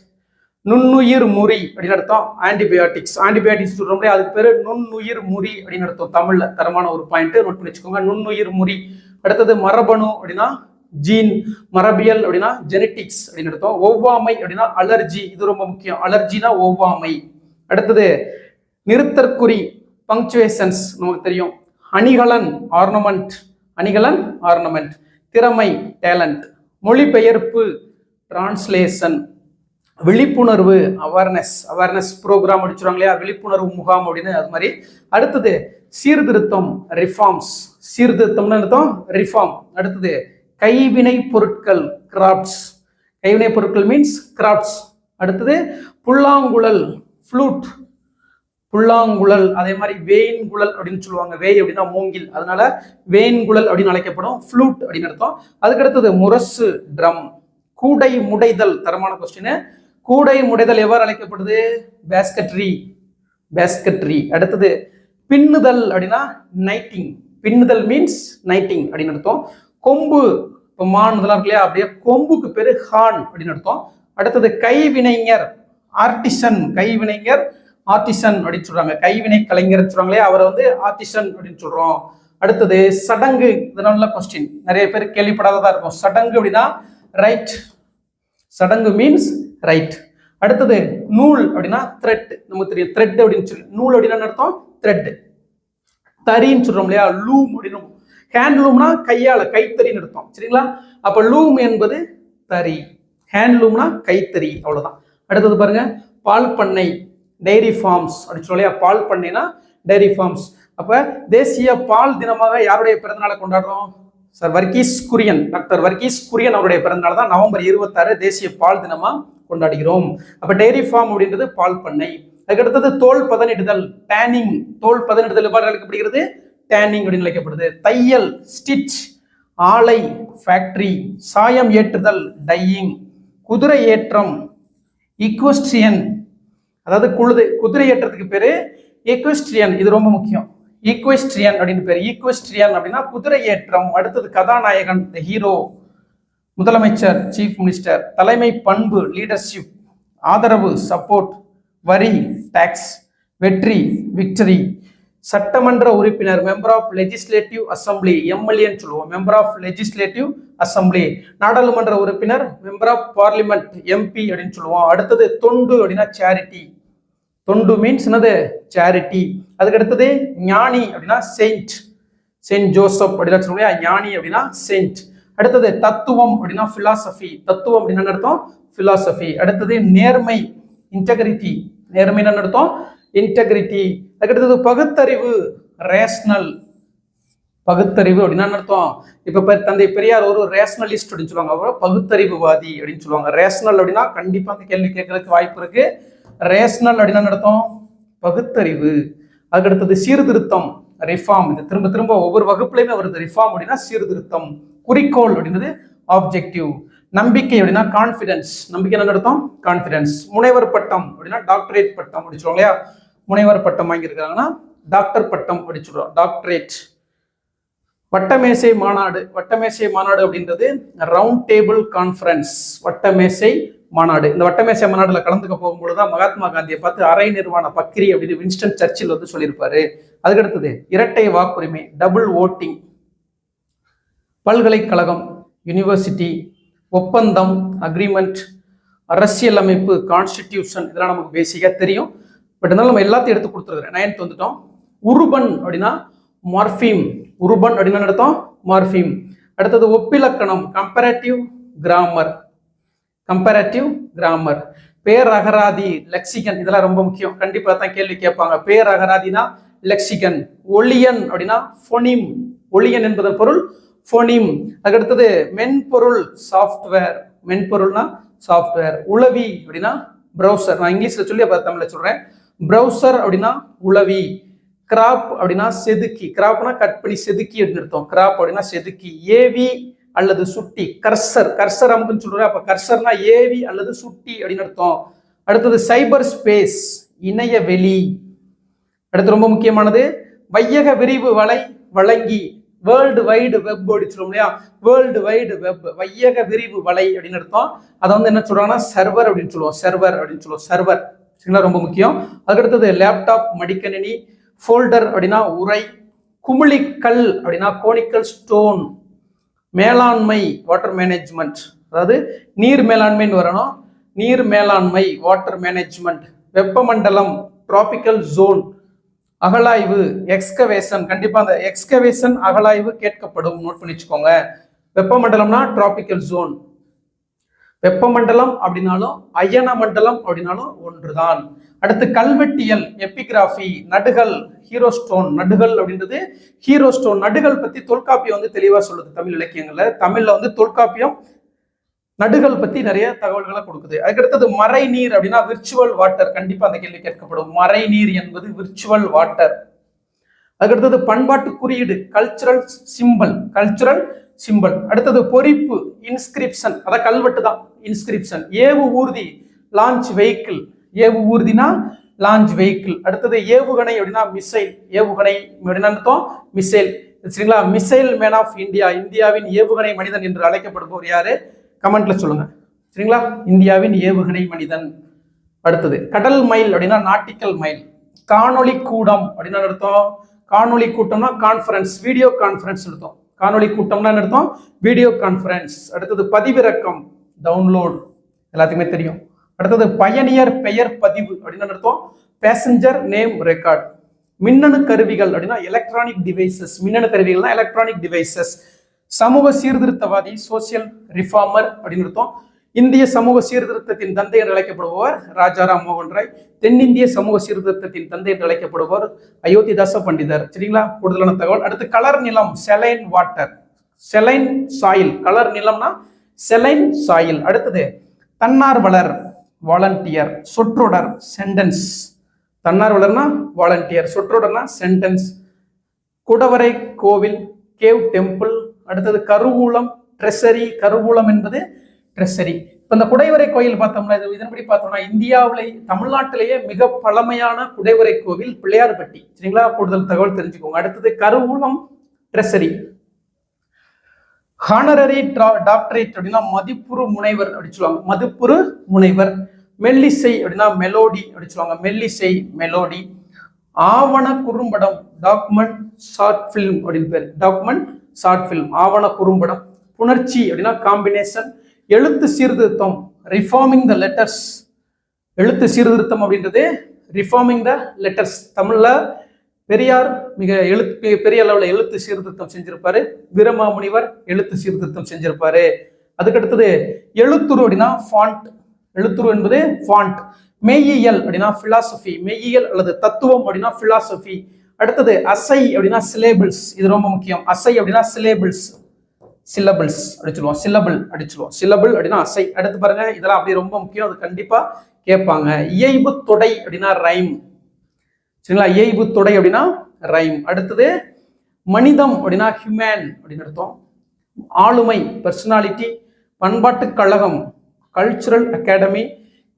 நுண்ணுயிர் முறி அப்படின்னு அர்த்தம். ஆன்டிபயோட்டிக்ஸ். ஆன்டிபயோட்டிக்ஸ் சொல்றோம், அதுக்கு பேரு நுண்ணுயிர் முறி அப்படின்னு அர்த்தம். தமிழ்ல தரமான ஒரு பாயிண்ட், நோட் பண்ணி வச்சுக்கோங்க. நுண்ணுயிர் முறி. அடுத்தது மரபணு அப்படின்னா ஜீன். மரபியல் அப்படின்னா ஜெனட்டிக்ஸ் அப்படின்னு அர்த்தம். ஒவ்வாமை அப்படின்னா அலர்ஜி. இது ரொம்ப முக்கியம். அலர்ஜினா ஒவ்வாமை. அடுத்தது நிறுத்தற்குறி, பங்க்சுவேஷன்ஸ் நமக்கு தெரியும். அணிகலன், ஆர்னமெண்ட். அணிகலன், ஆர்னமெண்ட். திறமை, டேலண்ட். மொழிபெயர்ப்பு, டிரான்ஸ்லேஷன். விழிப்புணர்வு, அவேர்னஸ். அவேர்னஸ் ப்ரோக்ராம் அடிச்சுருவாங்க இல்லையா, விழிப்புணர்வு முகாம் அப்படின்னு, அது மாதிரி. அடுத்தது சீர்திருத்தம், ரிஃபார்ம்ஸ். சீர்திருத்தம்னு அர்த்தம் ரிஃபார்ம். அடுத்தது கைவினை பொருட்கள், கிராஃப்ட்ஸ். கைவினை பொருட்கள் மீன்ஸ் கிராஃப்ட்ஸ். அடுத்தது புல்லாங்குழல், ஃப்ளூட். புல்லாங்குழல். அதே மாதிரி வேய்ன்குழல் அப்படின்னு சொல்லுவாங்க. வேய் அப்படின்னா மூங்கில், அதனால வேய்ன்குழல் அப்படின்னு அழைக்கப்படும். ஃப்ளூட் அப்படின்னு அர்த்தம். அதுக்கடுத்தது முரசு, ட்ரம். கூடை முடைதல், தரமான கொஸ்டின். கூடை முடைதல் எவ்வாறு அழைக்கப்படுது? பேஸ்கட்ரி, பேஸ்கட்ரி. அடுத்தது பின்னுதல் அப்படின்னா நைட்டிங். பின்னுதல் மீன்ஸ் நைட்டிங் அப்படின்னு அர்த்தம். கொம்பு, இப்போ மான் இதெல்லாம் இருக்கு இல்லையா, அப்படியே கொம்புக்கு பேரு ஹான் அப்படின்னு அர்த்தம். அடுத்தது கைவினைஞர், ஆர்டிசன். கைவினைஞர், ஆர்டிசன் அப்படின்னு சொல்றாங்க. கைவினை கலைஞர் சொல்றாங்க இல்லையா, அவரை வந்து ஆர்டிசன் அப்படின்னு சொல்றோம். அடுத்தது சடங்கு. இதனால கொஸ்டின் நிறைய பேர் கேள்விப்படாததா இருக்கும். சடங்கு அப்படின்னா ரைட். சடங்கு மீன்ஸ் ரைட். அடுத்தது நூல் அப்படின்னா த்ரெட். நமக்கு தெரியும் த்ரெட் அப்படின்னு சொல்லி. நூல் அப்படின்னா அர்த்தம் த்ரெட். தறின்னு சொல்றோம் இல்லையா, லூம் அப்படின்னு. ஹேண்ட்லூம்னா கையால, கைத்தறின்னு அர்த்தம். சரிங்களா? அப்ப லூம் என்பது தறி, ஹேண்ட்லூம்னா கைத்தறி, அவ்வளவுதான். அடுத்தது பாருங்க, பால் பண்ணை, டைரி ஃபார்ம்ஸ் அப்படின்னு சொல்லலையா. பால் பண்ணைனா டைரி ஃபார்ம்ஸ். அப்ப தேசிய பால் தினமாக யாருடைய பிறந்தநாளை கொண்டாடுறோம்? சார் வர்கீஸ் குரியன், டாக்டர் வர்கீஸ் குரியன் அவருடைய பிறந்தநாள் தான் நவம்பர் 26 தேசிய பால் தினமா கொண்டாடுகிறோம். அப்ப டைரி ஃபார்ம் அப்படின்றது பால் பண்ணை. அதுக்கடுத்தது தோல் பதனிடுதல், டேனிங். தோல் பதனிடுதல் எவ்வாறு அழைக்கப்படுகிறது? டேனிங் அப்படின்னு அழைக்கப்படுது. தையல், ஸ்டிச். ஆலை, ஃபேக்டரி. சாயம் ஏற்றுதல், டையிங். குதிரை ஏற்றம், ஈக்வெஸ்ட்ரியன். அதாவது குதிரை ஏற்றத்துக்கு பேரு ஈக்வெஸ்ட்ரியன். இது ரொம்ப முக்கியம். ஈக்வெஸ்ட்ரியன் அப்படின்னு பேரு. ஈக்வெஸ்ட்ரியன் அப்படின்னா குதிரை ஏற்றம். அடுத்தது கதாநாயகன், த ஹீரோ. முதலமைச்சர், சீஃப் மினிஸ்டர். தலைமை பண்பு, லீடர்ஷிப். ஆதரவு, சப்போர்ட். வரி, டாக்ஸ். வெற்றி, விக்டரி. சட்டமன்ற உறுப்பினர், மெம்பர் ஆஃப் லெஜிஸ்லேட்டிவ் அசம்பிளி, எம்எல்ஏன்னு சொல்லுவோம். Member of legislative assembly. நாடாளுமன்ற உறுப்பினர், மெம்பர் ஆஃப் பார்லிமெண்ட், எம்பி அப்படின்னு சொல்லுவோம். அடுத்தது தொண்டு அப்படின்னா சேரிட்டி. தொண்டு மீன்ஸ் என்னது? சேரிட்டி. அதுக்கு அடுத்தது ஞானி அப்படின்னா செயின்ட். செயின்ட் ஜோசப் அப்படின்னா சொல்லுவோம். ஞானி அப்படின்னா செயின்ட். அடுத்தது தத்துவம் அப்படின்னா பிலாசபி. தத்துவம் அப்படின்னு அர்த்தம் பிலாசபி. அடுத்தது நேர்மை, இன்டெகிரிட்டி. நேர்மைன்னு அர்த்தம் இன்டெகிரிட்டி. அதுக்கடுத்தது பகுத்தறிவு, ரேஷனல். பகுத்தறிவு அப்படின்னா அர்த்தம். இப்ப தந்தை பெரியார் ஒரு ரேஷனலிஸ்ட் அப்படின்னு சொல்லுவாங்க, அப்புறம் பகுத்தறிவுவாதி அப்படின்னு சொல்லுவாங்க. ரேஷனல் அப்படின்னா கண்டிப்பா அந்த கேள்வி கேட்கறதுக்கு வாய்ப்பு இருக்கு. ரேஷனல் அப்படின்னா அர்த்தம் பகுத்தறிவு. அதுக்கடுத்தது சீர்திருத்தம், ரிஃபார்ம். இது திரும்ப திரும்ப ஒவ்வொரு வகுப்புலையுமே வருது. ரிஃபார்ம் அப்படின்னா சீர்திருத்தம். குறிக்கோள் அப்படின்றது ஆப்ஜெக்டிவ். நம்பிக்கை அப்படின்னா கான்ஃபிடன்ஸ். நம்பிக்கை என்ன அர்த்தம்? கான்ஃபிடன்ஸ். முனைவர் பட்டம் அப்படின்னா டாக்டரேட் பட்டம் அப்படி சொல்லுவோம் இல்லையா? முனைவர் பட்டம் வாங்கியிருக்காங்கன்னா டாக்டர் பட்டம் அப்படி சொல்றோம், டாக்டரேட். வட்டமேசை மாநாடு. வட்டமேசை மாநாடு அப்படின்றது ரவுண்ட் டேபிள் கான்ஃபரன்ஸ். வட்டமேசை மாநாடு. இந்த வட்டமேசை மாநாடுல கலந்துக்க போகும்பொழுதுதான் மகாத்மா காந்தியை பார்த்து அரை நிர்வாண பக்கிரி அப்படின்னு வின்ஸ்டன் சர்ச்சில் வந்து சொல்லியிருப்பாரு. அதுக்கடுத்தது இரட்டை வாக்குரிமை, டபுள் ஓட்டிங். பல்கலைக்கழகம், யூனிவர்சிட்டி. ஒப்பந்தம், அக்ரிமெண்ட். அரசியல் அமைப்பு, கான்ஸ்டிடியூஷன். இதெல்லாம் நமக்கு பேசிக்கா தெரியும். பட் இருந்தாலும் நம்ம எல்லாத்தையும் எடுத்து கொடுத்துருக்குறேன். 9th வந்துட்டோம். உருபன் அப்படின்னா மார்ஃபீம். உருபன் அப்படின்னு அர்த்தம் மார்ஃபீம். அடுத்தது ஒப்பிலக்கணம், கம்பேரேட்டிவ் கிராமர். Comparative grammar. பேரகராதி, லெக்சிகன். இதெல்லாம் ரொம்ப முக்கியம், கண்டிப்பா தான் கேள்வி கேட்பாங்க. பேரகராதினா லெக்சிகன். ஒளியன் அப்படின்னா ஃபோனிம். ஒளியன் என்பதன் பொருள் ஃபோனிம். அதுக்கடுத்தது மென்பொருள், சாஃப்ட்வேர். மென்பொருள்னா சாஃப்ட்வேர். உளவி அப்படின்னா ப்ரௌசர். நான் இங்கிலீஷ்ல சொல்லி அப்ப தமிழ்ல சொல்றேன். ப்ரௌசர் அப்படின்னா உளவி. கிராப் அப்படின்னா செதுக்கி. கிராப்னா கட் பண்ணி செதுக்கி அப்படின்னு அர்த்தம். கிராப் அப்படின்னா செதுக்கி. ஏவி அல்லது சுட்டி. கர்சர். கர்சர் அமுக்குன்னு சொல்றேன். அப்ப கர்சர்னா ஏவி அல்லது சுட்டி அப்படின்னு அர்த்தம். அடுத்தது சைபர் ஸ்பேஸ், இணைய வெளி. அடுத்து ரொம்ப முக்கியமானது வையக விரிவு வலை வழங்கி. வேர்ல்டு வைடு வெப் அப்படி சொல்லுவோம் இல்லையா? வேர்ல்டு வைடு வெப், வையக விரிவு வலை அப்படின்னு அர்த்தம். அதை வந்து என்ன சொல்றாங்கன்னா சர்வர் அப்படின்னு சொல்லுவோம். சர்வர் அப்படின்னு சொல்லுவோம். சர்வர் சரிங்களா, ரொம்ப முக்கியம். அதுக்கடுத்தது லேப்டாப், மடிக்கணினி. ஃபோல்டர் அப்படின்னா உரை. குமிழிக்கல் அப்படின்னா கோனிக்கல் ஸ்டோன். மேலாண்மை, வாட்டர் மேனேஜ்மெண்ட். அதாவது நீர் மேலாண்மைன்னு வரணும். நீர் மேலாண்மை, வாட்டர் மேனேஜ்மெண்ட். வெப்பமண்டலம், டிராபிக்கல் ஜோன். அகழாய்வு, எக்ஸ்கவேஷன். கண்டிப்பா அந்த எக்ஸ்கவேஷன் அகழாய்வு கேட்கப்படும், நோட் பண்ணி வச்சுக்கோங்க. வெப்பமண்டலம்னா டிராபிக்கல் ஜோன். வெப்பமண்டலம் அப்படின்னாலும் அயன மண்டலம் அப்படின்னாலும் ஒன்றுதான். அடுத்து கல்வெட்டியல், எபிகிராஃபி. நடுகள், ஹீரோஸ்டோன். நடுகள் அப்படின்றது ஹீரோஸ்டோன். நடுகள் பத்தி தொல்காப்பியம் வந்து தெளிவா சொல்லுது தமிழ் இலக்கியங்கள்ல. தமிழ்ல வந்து தொல்காப்பியம் நடுகள் பத்தி நிறைய தகவல்களை கொடுக்குது. அதுக்கடுத்தது மறை நீர் அப்படின்னா விர்ச்சுவல் வாட்டர். கண்டிப்பா அந்த கேள்வி கேட்கப்படும். மறை நீர் என்பது விர்ச்சுவல் வாட்டர். அதுக்கடுத்தது பண்பாட்டு குறியீடு, கல்ச்சுரல் சிம்பல். Cultural symbol. அடுத்தது பொறிப்பு, இன்ஸ்கிரிப்ஷன். அதான் கல்வெட்டு தான் இன்ஸ்கிரிப்ஷன். ஏவு ஊர்தி, லான்ச் வெஹிக்கிள். ஏவு ஊர்தினா லான்ச் வெஹிக்கிள். அடுத்தது ஏவுகணை அப்படின்னா மிசைல். ஏவுகணை அப்படின்னா அர்த்தம் மிசைல். சரிங்களா? Missile man of India. இந்தியாவின் ஏவுகணை மனிதன் என்று அழைக்கப்படுபவர் யாரு? கமெண்ட்ல சொல்லுங்க. சரிங்களா? இந்தியாவின் ஏவுகணை மனிதன். அடுத்தது கடல் மைல் அப்படின்னா நாட்டிக்கல் மைல். காணொளி கூடம் அப்படின்னா அர்த்தம். காணொளி கூட்டம்னா கான்ஃபரன்ஸ், வீடியோ கான்ஃபரன்ஸ் அர்த்தம். காணொளி கூட்டம்னா அர்த்தம் வீடியோ கான்ஃபரன்ஸ். அடுத்தது பதிவிறக்கம், டவுன்லோட். எல்லாத்துக்குமே தெரியும். அடுத்தது பயணியர் பெயர் பதிவு அப்படின்னு அர்த்தம் பேசஞ்சர் நேம் ரெக்கார்ட். மின்னணு கருவிகள் அப்படின்னா எலக்ட்ரானிக் டிவைசஸ். மின்னணு கருவிகள்னா எலக்ட்ரானிக் டிவைசஸ். சமூக சீர்திருத்தவாதி, சோசியல் ரிஃபார்மர் அப்படின்னு அர்த்தம். இந்திய சமூக சீர்திருத்தத்தின் தந்தை என்று அழைக்கப்படுபவர் ராஜாராம் மோகன் ராய். தென்னிந்திய சமூக சீர்திருத்தத்தின் தந்தை என்று அழைக்கப்படுபவர் அயோத்திதாச பண்டிதர். சரிங்களா? கூடுதலான தகவல். அடுத்து கலர் நிலம், செலைன் வாட்டர். Saline soil. கலர் நிலம்னா செலைன் சாயில். அடுத்தது தன்னார்வலர், வாலண்டியர். சொற்றொடர், சென்டென்ஸ். தன்னார்வலர்னா வாலண்டியர், சொற்றொடர்னா சென்டென்ஸ். குடவரை கோவில், கேவ் டெம்பிள். அடுத்தது கருவூலம், ட்ரெஸரி. கருவூலம் என்பது ட்ரெஸரி. இப்போ இந்த குடைவரை கோயில் பார்த்தோம்னா, இதன்படி பார்த்தோம்னா இந்தியாவிலே தமிழ்நாட்டிலேயே மிக பழமையான குடைவரை கோவில் பிள்ளையார்பட்டி. சரிங்களா? கூடுதல் தகவல் தெரிஞ்சுக்கோங்க. அடுத்தது கருவூலம், ட்ரெஸரி. ஹானரரி டாக்டரேட் அப்படின்னா மதிப்புறு முனைவர் அப்படி சொல்லுவாங்க. மதிப்புறு முனைவர். மெல்லிசை அப்படின்னா மெலோடி அப்படி சொல்லுவாங்க. மெல்லிசை, மெலோடி. ஆவண குறும்படம், டாக்குமெண்ட் ஷார்ட் பிலிம் அப்படின்னு பேர். டாக்குமெண்ட் ஷார்ட் பிலிம், ஆவண குறும்படம். புணர்ச்சி அப்படின்னா காம்பினேஷன். எழுத்து சீர்திருத்தம், ரிஃபார்மிங் த லெட்டர்ஸ். எழுத்து சீர்திருத்தம் அப்படின்றது ரிஃபார்மிங் த லெட்டர்ஸ். தமிழ்ல பெரியார் மிக பெரிய அளவில் எழுத்து சீர்திருத்தம் செஞ்சிருப்பாரு. வீரமாமுனிவர் எழுத்து சீர்திருத்தம் செஞ்சிருப்பாரு. அதுக்கடுத்தது எழுத்துரு அப்படின்னா ஃபாண்ட். எழுத்துரு என்பது ஃபாண்ட். மெய்யியல் அப்படின்னா பிலாசபி. மெய்யியல் அல்லது தத்துவம் அப்படின்னா பிலாசபி. அடுத்தது அசை அப்படின்னா சிலேபிள்ஸ். இது ரொம்ப முக்கியம். அசை அப்படின்னா சிலேபிள்ஸ், சிலபிள்ஸ் அடிச்சுடுவோம். சிலபிள் அடிச்சுடுவோம். சிலபிள் அப்படின்னா அசை. அடுத்து பாருங்க, இதெல்லாம் அப்படி ரொம்ப முக்கியம், அது கண்டிப்பா கேட்பாங்க. இயைபு தொடை அப்படின்னா ரைம். சரிங்களா? இயைபு தொடை அப்படின்னா ரைம். அடுத்தது மனிதம் அப்படின்னா ஹியூமன் அப்படின்னு அர்த்தம். ஆளுமை பர்சனாலிட்டி. பண்பாட்டு கழகம் கல்ச்சுரல் அகாடமி.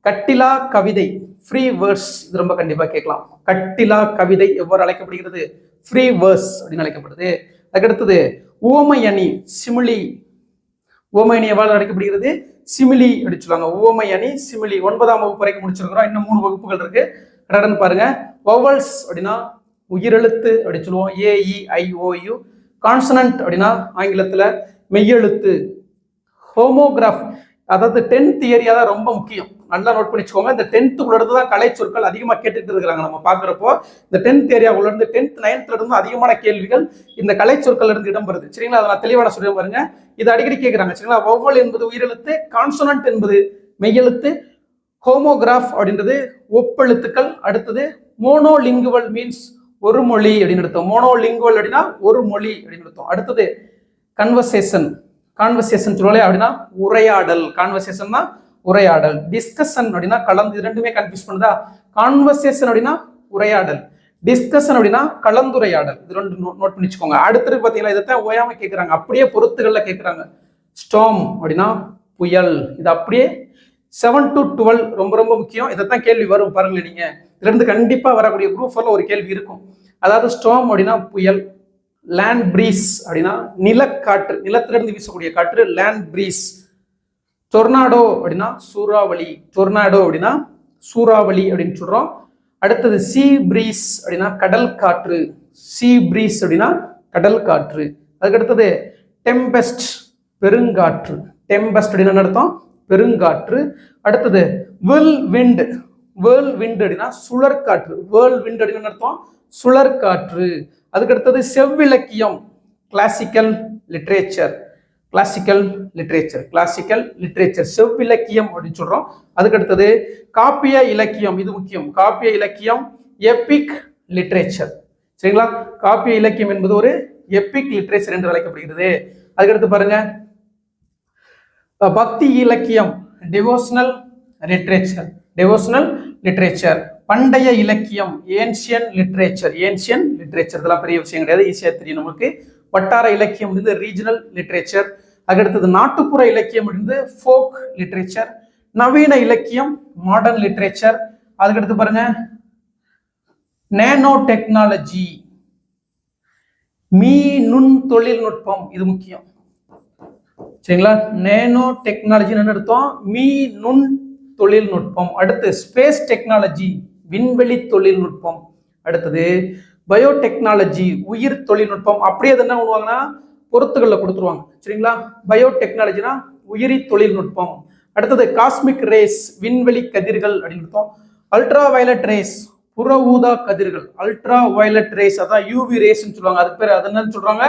கட்டிலா கவிதை ஃப்ரீ வேர்ஸ், இது ரொம்ப கண்டிப்பா கேட்கலாம். கட்டிலா கவிதை எவ்வாறு அழைக்கப்படுகிறது? ஃப்ரீ வேர்ஸ் அப்படின்னு அழைக்கப்படுது. அதுக்கடுத்தது உவமை அணி சிமிலி. உவமை அணி எவ்வாறு அழைக்கப்படுகிறது? சிமிலி அப்படின்னு சொல்லுவாங்க. உவமை அணி சிமிலி. 9ஆம் வகுப்பு வரைக்கும் முடிச்சிருக்கிறோம். இன்னும் 3 வகுப்புகள் இருக்கு. கடன்னு பாருங்க. வவல்ஸ் அப்படின்னா உயிரெழுத்து அப்படின்னு சொல்லுவோம். AEIOU. கான்சனன்ட் அப்படின்னா ஆங்கிலத்துல மெய்யெழுத்து. ஹோமோகிராஃப், அதாவது 10th ஏரியா தான் ரொம்ப முக்கியம். நல்லா நோட் பண்ணி வச்சுக்கோங்க. இந்த 10th உள்ளது தான் கலை சொற்கள் அதிகமா கேட்டுட்டு இருக்கிறாங்க. நம்ம பாக்குறப்போ இந்த 10th ஏரியா உள்ள இருந்து 10th 9th இருந்து அதிகமான கேள்விகள் இந்த கலை சொற்கள் இருந்து இடம்பெறுது. சரிங்களா? அதை நான் தெளிவான சொல்ல பாருங்க. இது அடிக்கடி கேட்கிறாங்க. சரிங்களா? வௌவல் என்பது உயிரெழுத்து, கான்சனன்ட் என்பது மெய்யெழுத்து, ஹோமோகிராஃப் அப்படின்றது ஒப்பெழுத்துக்கள். அடுத்தது மோனோலிங்குவல் மீன்ஸ் ஒரு மொழி அப்படின்னு அர்த்தம். மோனோலிங்குவல் அப்படின்னா ஒரு மொழி அப்படின்னு அர்த்தம். அடுத்தது கன்வர்சேஷன். கான்வர்சேஷன் சொல்லலே அப்படின்னா உரையாடல். கான்வர்சேஷன்னா உரையாடல். டிஸ்கஷன் அப்படின்னா கலந்து. ரெண்டுமே கன்ஃபியூஸ் பண்ணுதா? கான்வர்சேஷன் அப்படின்னா உரையாடல், டிஸ்கஷன் அப்படின்னா கலந்துரையாடல். இது ரெண்டு நோட் பண்ணி வச்சுக்கோங்க. அடுத்தது பாத்தீங்களா, இதைத்தான் ஓயாம கேட்கறாங்க, அப்படியே பொறுத்துகள்ல கேட்கறாங்க. ஸ்டார்ம் அப்படின்னா புயல். இது அப்படியே 7 to 12 ரொம்ப ரொம்ப முக்கியம். இதைத்தான் கேள்வி வரும் பாருங்க. நீங்க இதுல இருந்து கண்டிப்பா வரக்கூடிய குரூப் 4ல ஒரு கேள்வி இருக்கும். அதாவது ஸ்டார்ம் அப்படின்னா புயல். லேண்ட் பிரீஸ் அப்படின்னா நிலக்காற்று, நிலத்திலிருந்து வீசக்கூடிய காற்று லேண்ட் பிரீஸ். டொர்னாடோ அப்படின்னா சூறாவளி. டொர்னாடோ அப்படின்னா சூறாவளி அப்படின்னு சொல்றோம். அடுத்தது சீ பிரீஸ் அப்படின்னா கடல் காற்று. சீ பிரீஸ் அப்படின்னா கடல் காற்று. அதுக்கு அடுத்தது டெம்பெஸ்ட் பெருங்காற்று. டெம்பெஸ்ட் அப்படின்னு அர்த்தம் பெருங்காற்று. அடுத்தது வேர்ல் விண்ட். வேர்ல் விண்ட் அப்படின்னா சுழற்காற்று. வேர்ல் விண்ட் அப்படின்னு அர்த்தம் சுழற்காற்று. அதுக்கு அடுத்தது செவ்விலக்கியம் classical literature. Classical literature, classical literature செவ்விலக்கியம் அப்படின்னு சொல்றோம். அதுக்கு அடுத்தது காப்பிய இலக்கியம். இது முக்கியம். காப்பிய இலக்கியம் எபிக் லிட்ரேச்சர். சரிங்களா? காப்பிய இலக்கியம் என்பது ஒரு எபிக் லிட்ரேச்சர் என்று அழைக்கப்படுகிறது. அதுக்கடுத்து பாருங்க பக்தி இலக்கியம் டிவோஷனல் லிட்ரேச்சர். Devotional literature. பண்டைய இலக்கியம் ஏன்ஷியன் லிட்ரேச்சர். ஏன்ஷியன் லிட்ரேச்சர் இதெல்லாம் பெரிய விஷயம் கிடையாது, ஈஸியா தெரியும் நமக்கு. வட்டார இலக்கியம் வந்து ரீஜனல் லிட்ரேச்சர். அதுக்கடுத்தது நாட்டுப்புற இலக்கியம் வந்து ஃபோக் லிட்ரேச்சர். நவீன இலக்கியம் மாடர்ன் லிட்ரேச்சர். அதுக்கடுத்து பாருங்க நேனோ டெக்னாலஜி நுண் தொழில்நுட்பம். இது முக்கியம். சரிங்களா? நேனோ டெக்னாலஜின்னு அர்த்தம் நுண் தொழில்நுட்பம். அடுத்து ஸ்பேஸ் டெக்னாலஜி விண்வெளி தொழில்நுட்பம். அடுத்தது பயோடெக்னாலஜி உயிர் தொழில்நுட்பம். அப்படியே அது என்ன பண்ணுவாங்கன்னா பொறுத்துகளில் கொடுத்துருவாங்க. சரிங்களா? பயோடெக்னாலஜினா உயிரி தொழில்நுட்பம். அடுத்தது காஸ்மிக் ரேஸ் விண்வெளி கதிர்கள் அப்படின்னு. அல்ட்ரா வயலட் ரேஸ் புற ஊதா கதிர்கள். அல்ட்ரா வயலட் ரேஸ் அதான் யூவி ரேஸ்ன்னு சொல்லுவாங்க. அதுக்கு பேர் அது என்னன்னு சொல்றாங்க?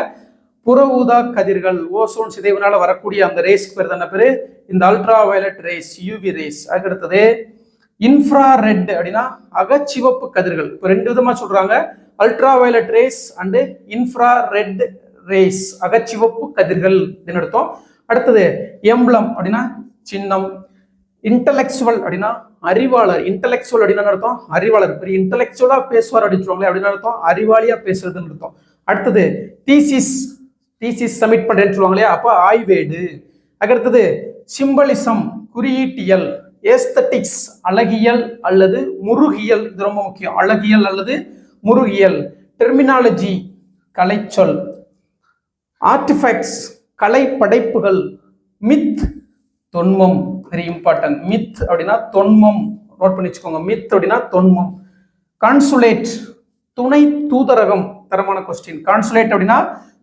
புற ஊதா கதிர்கள். ஓசோன் சிதைவுனால வரக்கூடிய அந்த ரேஸ்க்கு பேர் தானே பேரு இந்த ultra violet race, UV rays. அதுக்கு அடுத்தது இன்ஃப்ரா ரெட் அப்படின்னா அகச்சிவப்பு கதிர்கள். இப்போ 2 விதமா சொல்றாங்க, ultra violet race and infra red race, அகச்சிவப்பு கதிர்கள் அர்த்தம். அடுத்தது எம்ப்ளம் அப்படின்னா சின்னம். இன்டலெக்சுவல் அப்படின்னா அறிவாளர். இன்டலெக்சுவல் அப்படின்னு அர்த்தம் அறிவாளர். பெரிய இன்டலெக்சுவலா பேசுவார் அப்படின்னு சொல்லுவாங்களே அப்படின்னு அர்த்தம் அறிவாளியா பேசுறதுன்னு அர்த்தம். அடுத்தது தீசிஸ். தீசிஸ் சப்மிட் பண்றேன்னு சொல்லுவாங்க இல்லையா, அப்ப ஆய்வேடு. அதுக்கடுத்தது சிம்பலிசம் குறியீட்டியல். ஏஸ்தட்டிக்ஸ் அழகியல் அல்லது முருகியல். இது ரொம்ப முக்கியம். அழகியல் அல்லது முருகியல். டெர்மினாலஜி கலைச்சொல். ஆர்டிஃபேக்ட்ஸ் கலை படைப்புகள். மித் தொன்மம். Very important. மித் அப்படின்னா தொன்மம். நோட் பண்ணி வச்சுக்கோங்க. மித் அப்படின்னா தொன்மம். கான்சுலேட் துணை தூதரகம். தரமான கொஸ்டின். கான்சுலேட் அப்படின்னா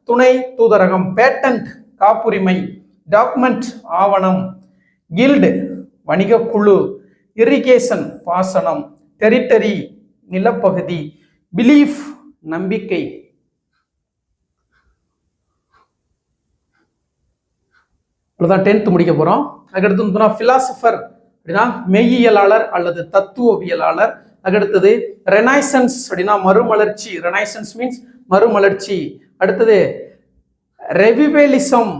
துணை தூதரகம். பேட்டன்ட் காப்புரிமை. டாக்குமெண்ட் ஆவணம். கில்டு வணிக குழு. இரிகேஷன் பாசனம். டெரிட்டரி நிலப்பகுதி. பிலீஃப் நம்பிக்கை. அவ்வளவுதான் 10th முடிக்க போறோம். அதுக்கடுத்து பிலாசபர் அப்படின்னா மெய்யியலாளர் அல்லது தத்துவவியலாளர். அதுக்கடுத்தது ரெனைசன்ஸ் அப்படின்னா மறுமலர்ச்சி. ரெனைசன்ஸ் மீன்ஸ் மறுமலர்ச்சி. அடுத்தது ரெவிவேலிசம்.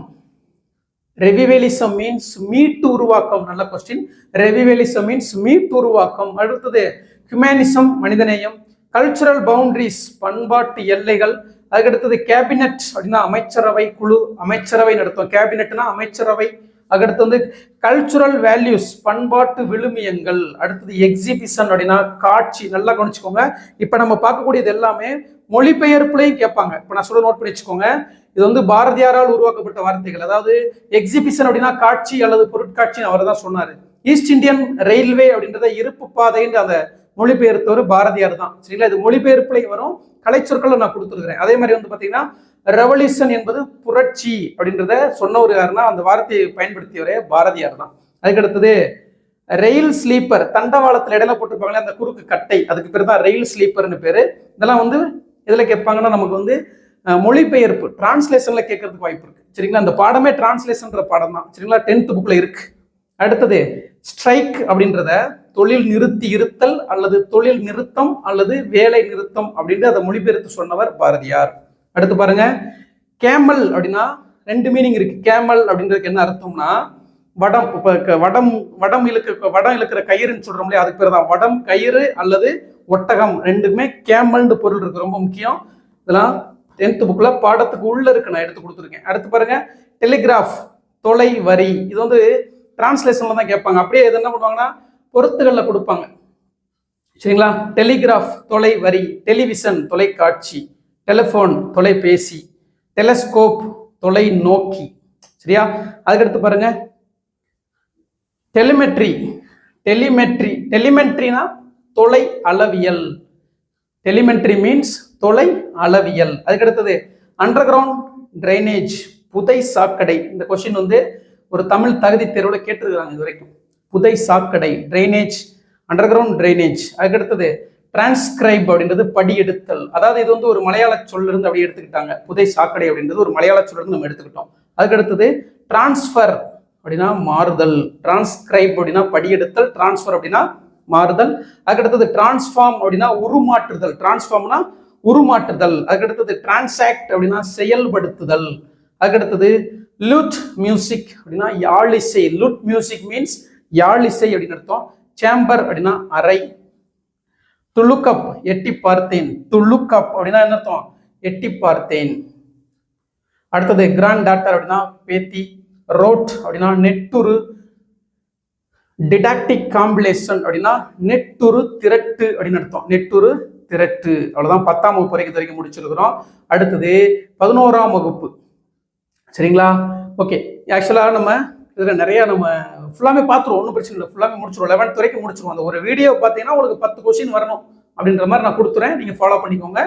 ரெவிவேலிசம் மீன்ஸ் மீட்டு உருவாக்கம். நல்ல கொஸ்டின். ரெவிவேலிசம் மீன்ஸ் மீட்டு உருவாக்கம். அடுத்தது ஹியூமனிசம் மனிதநேயம். கல்ச்சுரல் பவுண்டரிஸ் பண்பாட்டு எல்லைகள். அதுக்கடுத்தது கேபினட் அப்படின்னா அமைச்சரவை குழு, அமைச்சரவை நடத்தும். கேபினட்னா அமைச்சரவை. அதுக்கடுத்து வந்து கல்ச்சுரல் வேல்யூஸ் பண்பாட்டு விழுமியங்கள். அடுத்தது எக்ஸிபிஷன் அப்படின்னா காட்சி. நல்லா கவனிச்சுக்கோங்க. இப்ப நம்ம பார்க்கக்கூடியது எல்லாமே மொழிபெயர்ப்புலையும் கேட்பாங்க. இப்ப நான் சொல்ல நோட் பண்ணி வச்சுக்கோங்க. இது வந்து பாரதியாரால் உருவாக்கப்பட்ட வார்த்தைகள். அதாவது எக்ஸிபிஷன் அப்படின்னா காட்சி அல்லது பொருட்காட்சின்னு அவர் தான் சொன்னாரு. ஈஸ்ட் இந்தியன் ரயில்வே அப்படின்றத இருப்பு பாதைன்னு அதை மொழிபெயர்த்தவர் பாரதியார் தான். சரிங்களா? இது மொழிபெயர்ப்புலையும் வரும், கலைச்சொற்களை நான் கொடுத்துருக்கிறேன். அதே மாதிரி வந்து பாத்தீங்கன்னா ரெவல்யூஷன் என்பது புரட்சி அப்படின்றத சொன்னவர் யாருன்னா அந்த வார்த்தையை பயன்படுத்தியவரே பாரதியார் தான். அதுக்கடுத்தது ரயில் ஸ்லீப்பர், தண்டவாளத்தில் இடையில போட்டிருப்பாங்களே அந்த குறுக்கு கட்டை, அதுக்கு பேர் தான் ரயில் ஸ்லீப்பர்னு பேரு. இதெல்லாம் வந்து எதுல கேட்பாங்கன்னா நமக்கு வந்து மொழிபெயர்ப்பு டிரான்ஸ்லேஷன்ல கேட்கறதுக்கு வாய்ப்பு இருக்கு. சரிங்களா? அந்த பாடமே டிரான்ஸ்லேஷன்ற பாடம் தான். சரிங்களா? 10th புக்ல இருக்கு. அடுத்தது ஸ்ட்ரைக் அப்படின்றத தொழில் நிறுத்தி இருத்தல் அல்லது தொழில் நிறுத்தம் அல்லது வேலை நிறுத்தம் அப்படின்னு அதை மொழிபெயர்த்து சொன்னவர் பாரதியார். அடுத்து பாருங்க, கேமல் அப்படின்னா 2 மீனிங் இருக்கு. கேமல் அப்படின்றதுக்கு என்ன அர்த்தம்னா வடம். இப்ப வடம் இழுக்கிற கயிறுன்னு சொல்றோம் இல்லையா, அதுக்கு பேர் தான் வடம், கயிறு அல்லது ஒட்டகம். ரெண்டுக்குமே கேமல்னு பொருள் இருக்கு. ரொம்ப முக்கியம். இதெல்லாம் 10th புக்ல பாடத்துக்கு உள்ள இருக்கு, நான் எடுத்து கொடுத்துருக்கேன். அடுத்து பாருங்க, டெலிகிராஃப் தொலை வரி. இது வந்து டிரான்ஸ்லேஷன்ல தான் கேட்பாங்க. அப்படியே இது என்ன பண்ணுவாங்கன்னா பொருத்துகள்ல கொடுப்பாங்க. சரிங்களா? டெலிகிராஃப் தொலை வரி, டெலிவிஷன் தொலைக்காட்சி, டெலிபோன் தொலைபேசி, டெலஸ்கோப் தொலை நோக்கி. சரியா? அதுக்கடுத்து பாருங்க, டெலிமெட்ரி. டெலிமெட்ரினா தொலை அளவியல். டெலிமெட்ரி மீன்ஸ் தொலை அளவியல். அதுக்கடுத்தது அண்டர் கிரவுண்ட் டிரைனேஜ், புதை சாக்கடை. இந்த கொஸ்டின் வந்து ஒரு தமிழ் தகுதி தேர்வுல கேட்டிருக்கிறாங்க இது வரைக்கும். புதை சாக்கடை, டிரைனேஜ், அண்டர் கிரவுண்ட் டிரைனேஜ். அதுக்கடுத்தது டிரான்ஸ்கிரைப் அப்படின்றது படியெடுத்தல். அதாவது இது வந்து ஒரு மலையாள சொல்ல இருந்து அப்படியே எடுத்துக்கிட்டாங்க. புதை சாக்கடை அப்படின்றது ஒரு மலையாள சொல்ல இருந்து நம்ம எடுத்துக்கிட்டோம். அதுக்கடுத்தது டிரான்ஸ்ஃபர் அப்படின்னா மாறுதல். டிரான்ஸ்கிரைப் அப்படின்னா படியெடுத்தல், டிரான்ஸ்ஃபர் அப்படின்னா மாறுதல். அதுக்கடுத்தது டிரான்ஸ்ஃபார்ம் அப்படின்னா உருமாற்றுதல். டிரான்ஸ்ஃபார்ம்னா உருமாற்றுதல். அதுக்கடுத்தது டிரான்சாக்ட் அப்படின்னா செயல்படுத்துதல். அதுக்கடுத்தது லூட் மியூசிக் அப்படின்னா யாழிசை. லூட் மியூசிக் மீன்ஸ் யாழிசை அப்படின்னு அர்த்தம். சேம்பர் அப்படின்னா அறை. துளுக்கப் எட்டி பார்த்தேன். துளுக்கப் அப்படின்னா என்ன அர்த்தம்? எட்டி பார்த்தேன். அடுத்தது கிராண்ட் டாட்டர் அப்படின்னா பேத்தி. ரோட் அப்படின்னா நெட்டுரு. டிடாக்டிக் காம்பிலேஷன் அப்படின்னா நெட்டுரு திரட்டு அப்படின்னு அர்த்தம். நெட்டுரு திரட்டு. அவ்வளவுதான் 10ஆம் வகுப்பு வரைக்கும் முடிச்சிருக்கிறோம். அடுத்தது 11ஆம் வகுப்பு. சரிங்களா? ஓகே. ஆக்சுவலா நம்ம இதுல நிறைய நம்ம ஃபுல்லாமே பார்த்துருவோம். ஒன்றும் பிரச்சனை இல்லை, ஃபுல்லாமே முடிச்சிருவோம். 11th வரைக்கும் முடிச்சிருவோம். அந்த ஒரு வீடியோ பார்த்தீங்கன்னா உங்களுக்கு 10 கொஸ்டின் வரணும் அப்படின்ற மாதிரி நான் கொடுத்துறேன். நீங்க ஃபாலோ பண்ணிக்கோங்க.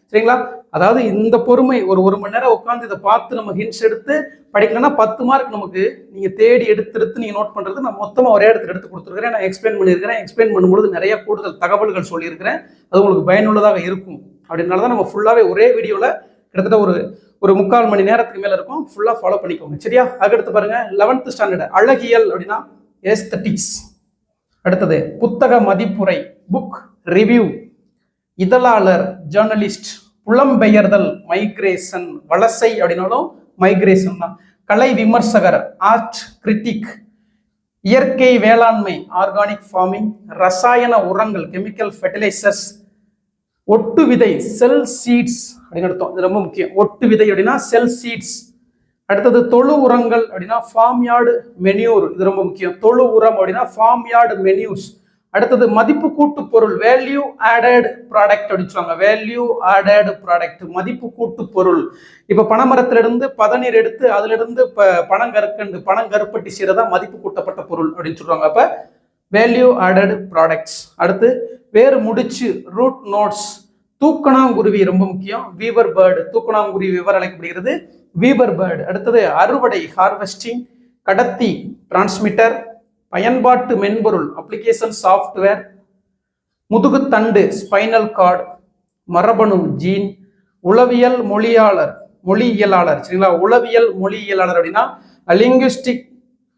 சரிங்களா? அதாவது இந்த பொறுமை ஒரு மணி நேரம் உட்காந்து இதை பார்த்து நம்ம ஹிண்ட்ஸ் எடுத்து படிக்கலன்னா 10 மார்க் நமக்கு நீங்க தேடி எடுத்து நீங்க நோட் பண்றது நான் மொத்தமா ஒரே இடத்துல எடுத்து கொடுத்துருக்கிறேன். நான் எக்ஸ்பிளைன் பண்ணியிருக்கிறேன். எக்ஸ்பிளைன் பண்ணும்போது நிறைய கூடுதல் தகவல்கள் சொல்லியிருக்கிறேன். அது உங்களுக்கு பயனுள்ளதாக இருக்கும். அப்படின்னாலதான் நம்ம ஃபுல்லாவே ஒரே வீடியோல கிட்டத்தட்ட ஒரு 3/4 மணி நேரத்துக்கு மேல இருக்கும். ஃபுல்லா ஃபாலோ பண்ணிக்கோங்க. சரியா? அதுக்கடுத்து பாருங்க, 11th ஸ்டாண்டர்ட் அழகியல் அப்படின்னா ஏஸ்தட்டிக்ஸ். அடுத்தது புத்தக மதிப்புரை, புக் ரிவ்யூ. இதழாளர் ஜேர்னலிஸ்ட். புலம்பெயர்தல் மைக்ரேஷன். வலசை அப்படின்னாலும் மைக்ரேஷன் தான். கலை விமர்சகர் ஆர்ட் கிரிட்டிக். இயற்கை வேளாண்மை ஆர்கானிக் ஃபார்மிங். ரசாயன உரங்கள் கெமிக்கல் ஃபெர்டிலைசர்ஸ். ஒட்டு விதை செல் சீட்ஸ் அப்படின்னு அர்த்தம். இது ரொம்ப முக்கியம். ஒட்டு விதை அப்படின்னா செல் சீட்ஸ். அடுத்தது தொழு உரங்கள் அப்படின்னா ஃபார்ம் யார்டு மெனியூர். இது ரொம்ப முக்கியம். தொழு உரம் அப்படின்னா ஃபார்ம் யார்டு மெனியூர்ஸ். அடுத்தது மதிப்பு கூட்டு பொருள், வேல்யூ ஆடட் ப்ராடக்ட் அப்படின்னு சொல்லுவாங்க. வேல்யூ ஆடட் ப்ராடக்ட், மதிப்பு கூட்டு பொருள். இப்ப பனைமரத்திலிருந்து பதநீர் எடுத்து அதுல இருந்து பனங்கருப்பட்டி செய்யறதா மதிப்பு கூட்டப்பட்ட பொருள் அப்படின்னு சொல்றாங்க. அப்ப வேல்யூ ஆடட் ப்ராடக்ட்ஸ். அடுத்து வேறு முடிச்சு, ரூட் நோட்ஸ். தூக்கணாங்குருவி ரொம்ப முக்கியம். Viewer bird. தூக்கணாங்குருவி விவர் அழைக்கப்படுகிறது வீவர் பேர்டு. அடுத்தது அறுவடை ஹார்வெஸ்டிங். கடத்தி டிரான்ஸ்மிட்டர். பயன்பாட்டு மென்பொருள் அப்ளிகேஷன் சாஃப்ட்வேர். முதுகுத்தண்டு ஸ்பைனல் கார்டு. மரபணு ஜீன். உளவியல் மொழியியலாளர். சரிங்களா? உளவியல் மொழியியலாளர் அப்படின்னா லிங்குவிஸ்டிக்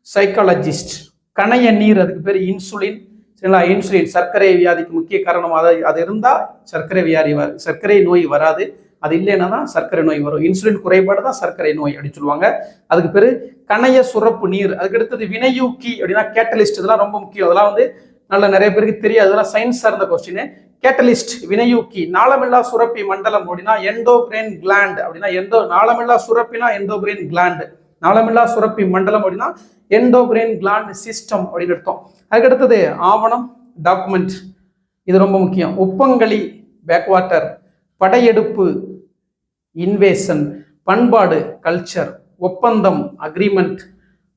சைக்காலஜிஸ்ட். கணைய நீர், அதுக்கு பேர் இன்சுலின். சரிங்களா? இன்சுலின் சர்க்கரை வியாதிக்கு முக்கிய காரணம். அது இருந்தால் சர்க்கரை நோய் வராது. அது இல்லைன்னா தான் சர்க்கரை நோய் வரும். இன்சுலின் குறைபாடு தான் சர்க்கரை நோய் அப்படின்னு சொல்லுவாங்க. அதுக்கு பேரு கணைய சுரப்பு நீர். அதுக்கு அடுத்தது வினையூக்கி அப்படின்னா கேட்டலிஸ்ட். இதெல்லாம் ரொம்ப முக்கியம். அதெல்லாம் வந்து நல்ல நிறைய பேருக்கு தெரியாது, அதெல்லாம் சயின்ஸ் சார்ந்த கொஸ்டின். கேட்டலிஸ்ட் வினையூக்கி. நாளமில்லா சுரப்பி மண்டலம் அப்படின்னா எண்டோகிரைன் கிளாண்ட் அப்படின்னா நாளமில்லா சுரப்பினா எண்டோகிரைன் கிளாண்ட். நாளமில்லா சுரப்பி மண்டலம் அப்படின்னா எண்டோகிரைன் கிளாண்ட் சிஸ்டம் அப்படின்னு அர்த்தம். அதுக்கடுத்தது ஆவணம் டாக்குமெண்ட், இது ரொம்ப முக்கியம். உப்பங்களி பேக்வாட்டர், படையெடுப்பு இன்வேஷன், பண்பாடு கல்ச்சர், ஒப்பந்தம் அக்ரிமெண்ட்,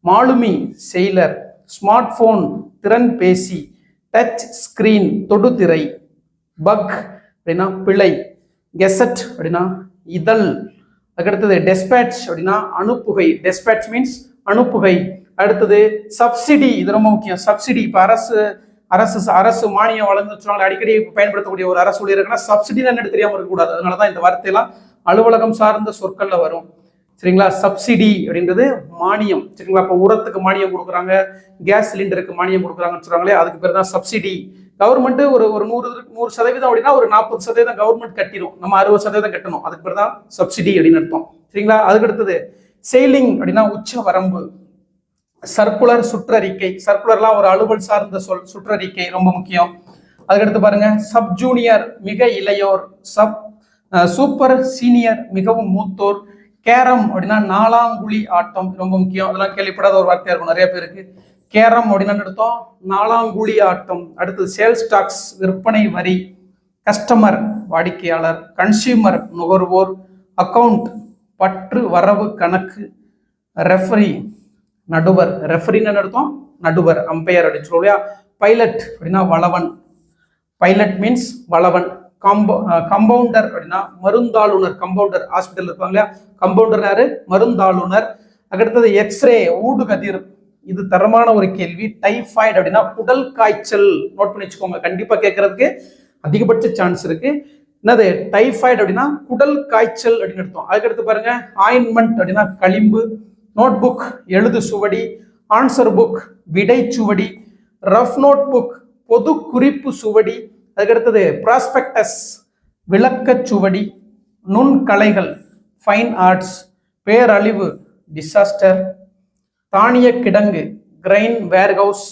மாலுமி செயலர், ஸ்மார்ட் போன் திறன் பேசி, டச் ஸ்கிரீன் தொடுதிரை, பக் அப்படின்னா பிழை, கெசட் அப்படின்னா இதழ். அதுக்கடுத்தது டெஸ்பேட்ச் அப்படின்னா அனுப்புகை. Dispatch means அனுப்புகை. அடுத்தது சப்சிடி, இது ரொம்ப முக்கியம். சப்சிடி இப்போ அரசு மானியம் வழங்குன்னு அடிக்கடி பயன்படுத்தக்கூடிய ஒரு அரசு ஊழியர்கள்னா சப்சிடி என்னன்னு தெரியாமல் இருக்கக்கூடாது. அதனாலதான் இந்த வார்த்தையெல்லாம் அலுவலகம் சார்ந்த சொற்கள்ல வரும். சரிங்களா? சப்சிடி அப்படின்றது மானியம். சரிங்களா? இப்போ உரத்துக்கு மானியம் கொடுக்குறாங்க, கேஸ் சிலிண்டருக்கு மானியம் கொடுக்குறாங்கன்னு சொல்றாங்களே, அதுக்கு பேர் தான் சப்சிடி. கவர்மெண்ட் ஒரு 100% அப்படின்னா ஒரு 40% கவர்மெண்ட் கட்டிடும், நம்ம 60% கட்டணும். அதுக்கு பேர் தான் சப்சிடி அப்படின்னு அர்த்தம். சரிங்களா? அதுக்கு அடுத்தது செயிலிங் அப்படின்னா உச்ச வரம்பு. சர்க்குலர் சுற்றறிக்கை. சர்க்குலர்லாம் ஒரு அலுவல் சார்ந்த சொல். சுற்றறிக்கை ரொம்ப முக்கியம். அதுக்கடுத்து பாருங்க சப் ஜூனியர் மிக இளையோர், சூப்பர் சீனியர் மிகவும் மூத்தோர். கேரம் அப்படின்னா நாலாங்குழி ஆட்டம், ரொம்ப முக்கியம். அதெல்லாம் கேள்விப்படாத ஒரு வார்த்தையா இருக்கும் நிறைய பேருக்கு. கேரம் அப்படின்னா அர்த்தம் நாலாங்குழி ஆட்டம். அடுத்தது சேல்ஸ் டாக்ஸ் விற்பனை வரி. கஸ்டமர் வாடிக்கையாளர், கன்சியூமர் நுகர்வோர், அக்கவுண்ட் பற்று வரவு கணக்கு, ரெஃபரி நடுவர். ரெஃபரின்னு அர்த்தம் நடுவர், அம்பையர் அப்படின்னு சொல்லுவோம் இல்லையா. பைலட் அப்படின்னா Valavan. Pilot means Valavan. Compounder அப்படின்னா மருந்தாளுநர். கம்பவுண்டர் ஹாஸ்பிட்டல் இருப்பாங்க இல்லையா, கம்பவுண்டர் யாரு? மருந்தாளுநர். அதுக்கடுத்தது எக்ஸ்ரே ஊடுகதிர். இது தரமான ஒரு கேள்வி. டைஃபாய்டு அப்படின்னா குடல் காய்ச்சல். நோட் பண்ணி வச்சுக்கோங்க, கண்டிப்பா கேட்கறதுக்கு அதிகபட்ச சான்ஸ் இருக்கு. என்னது டைஃபாய்டு அப்படின்னா குடல் காய்ச்சல் அப்படின்னு அர்த்தம். அதுக்கடுத்து பாருங்க ஆயின்மெண்ட் அப்படின்னா களிம்பு. நோட் புக் எழுது சுவடி. ஆன்சர் புக் விடை சுவடி. ரஃப் நோட் புக் பொது குறிப்பு சுவடி. அதுக்கடுத்தது ப்ராஸ்பெக்டஸ் விளக்க சுவடி. நுண்கலைகள் ஃபைன் ஆர்ட்ஸ். பேரழிவு டிசாஸ்டர். தானிய கிடங்கு கிரைன் வேர்ஹவுஸ்.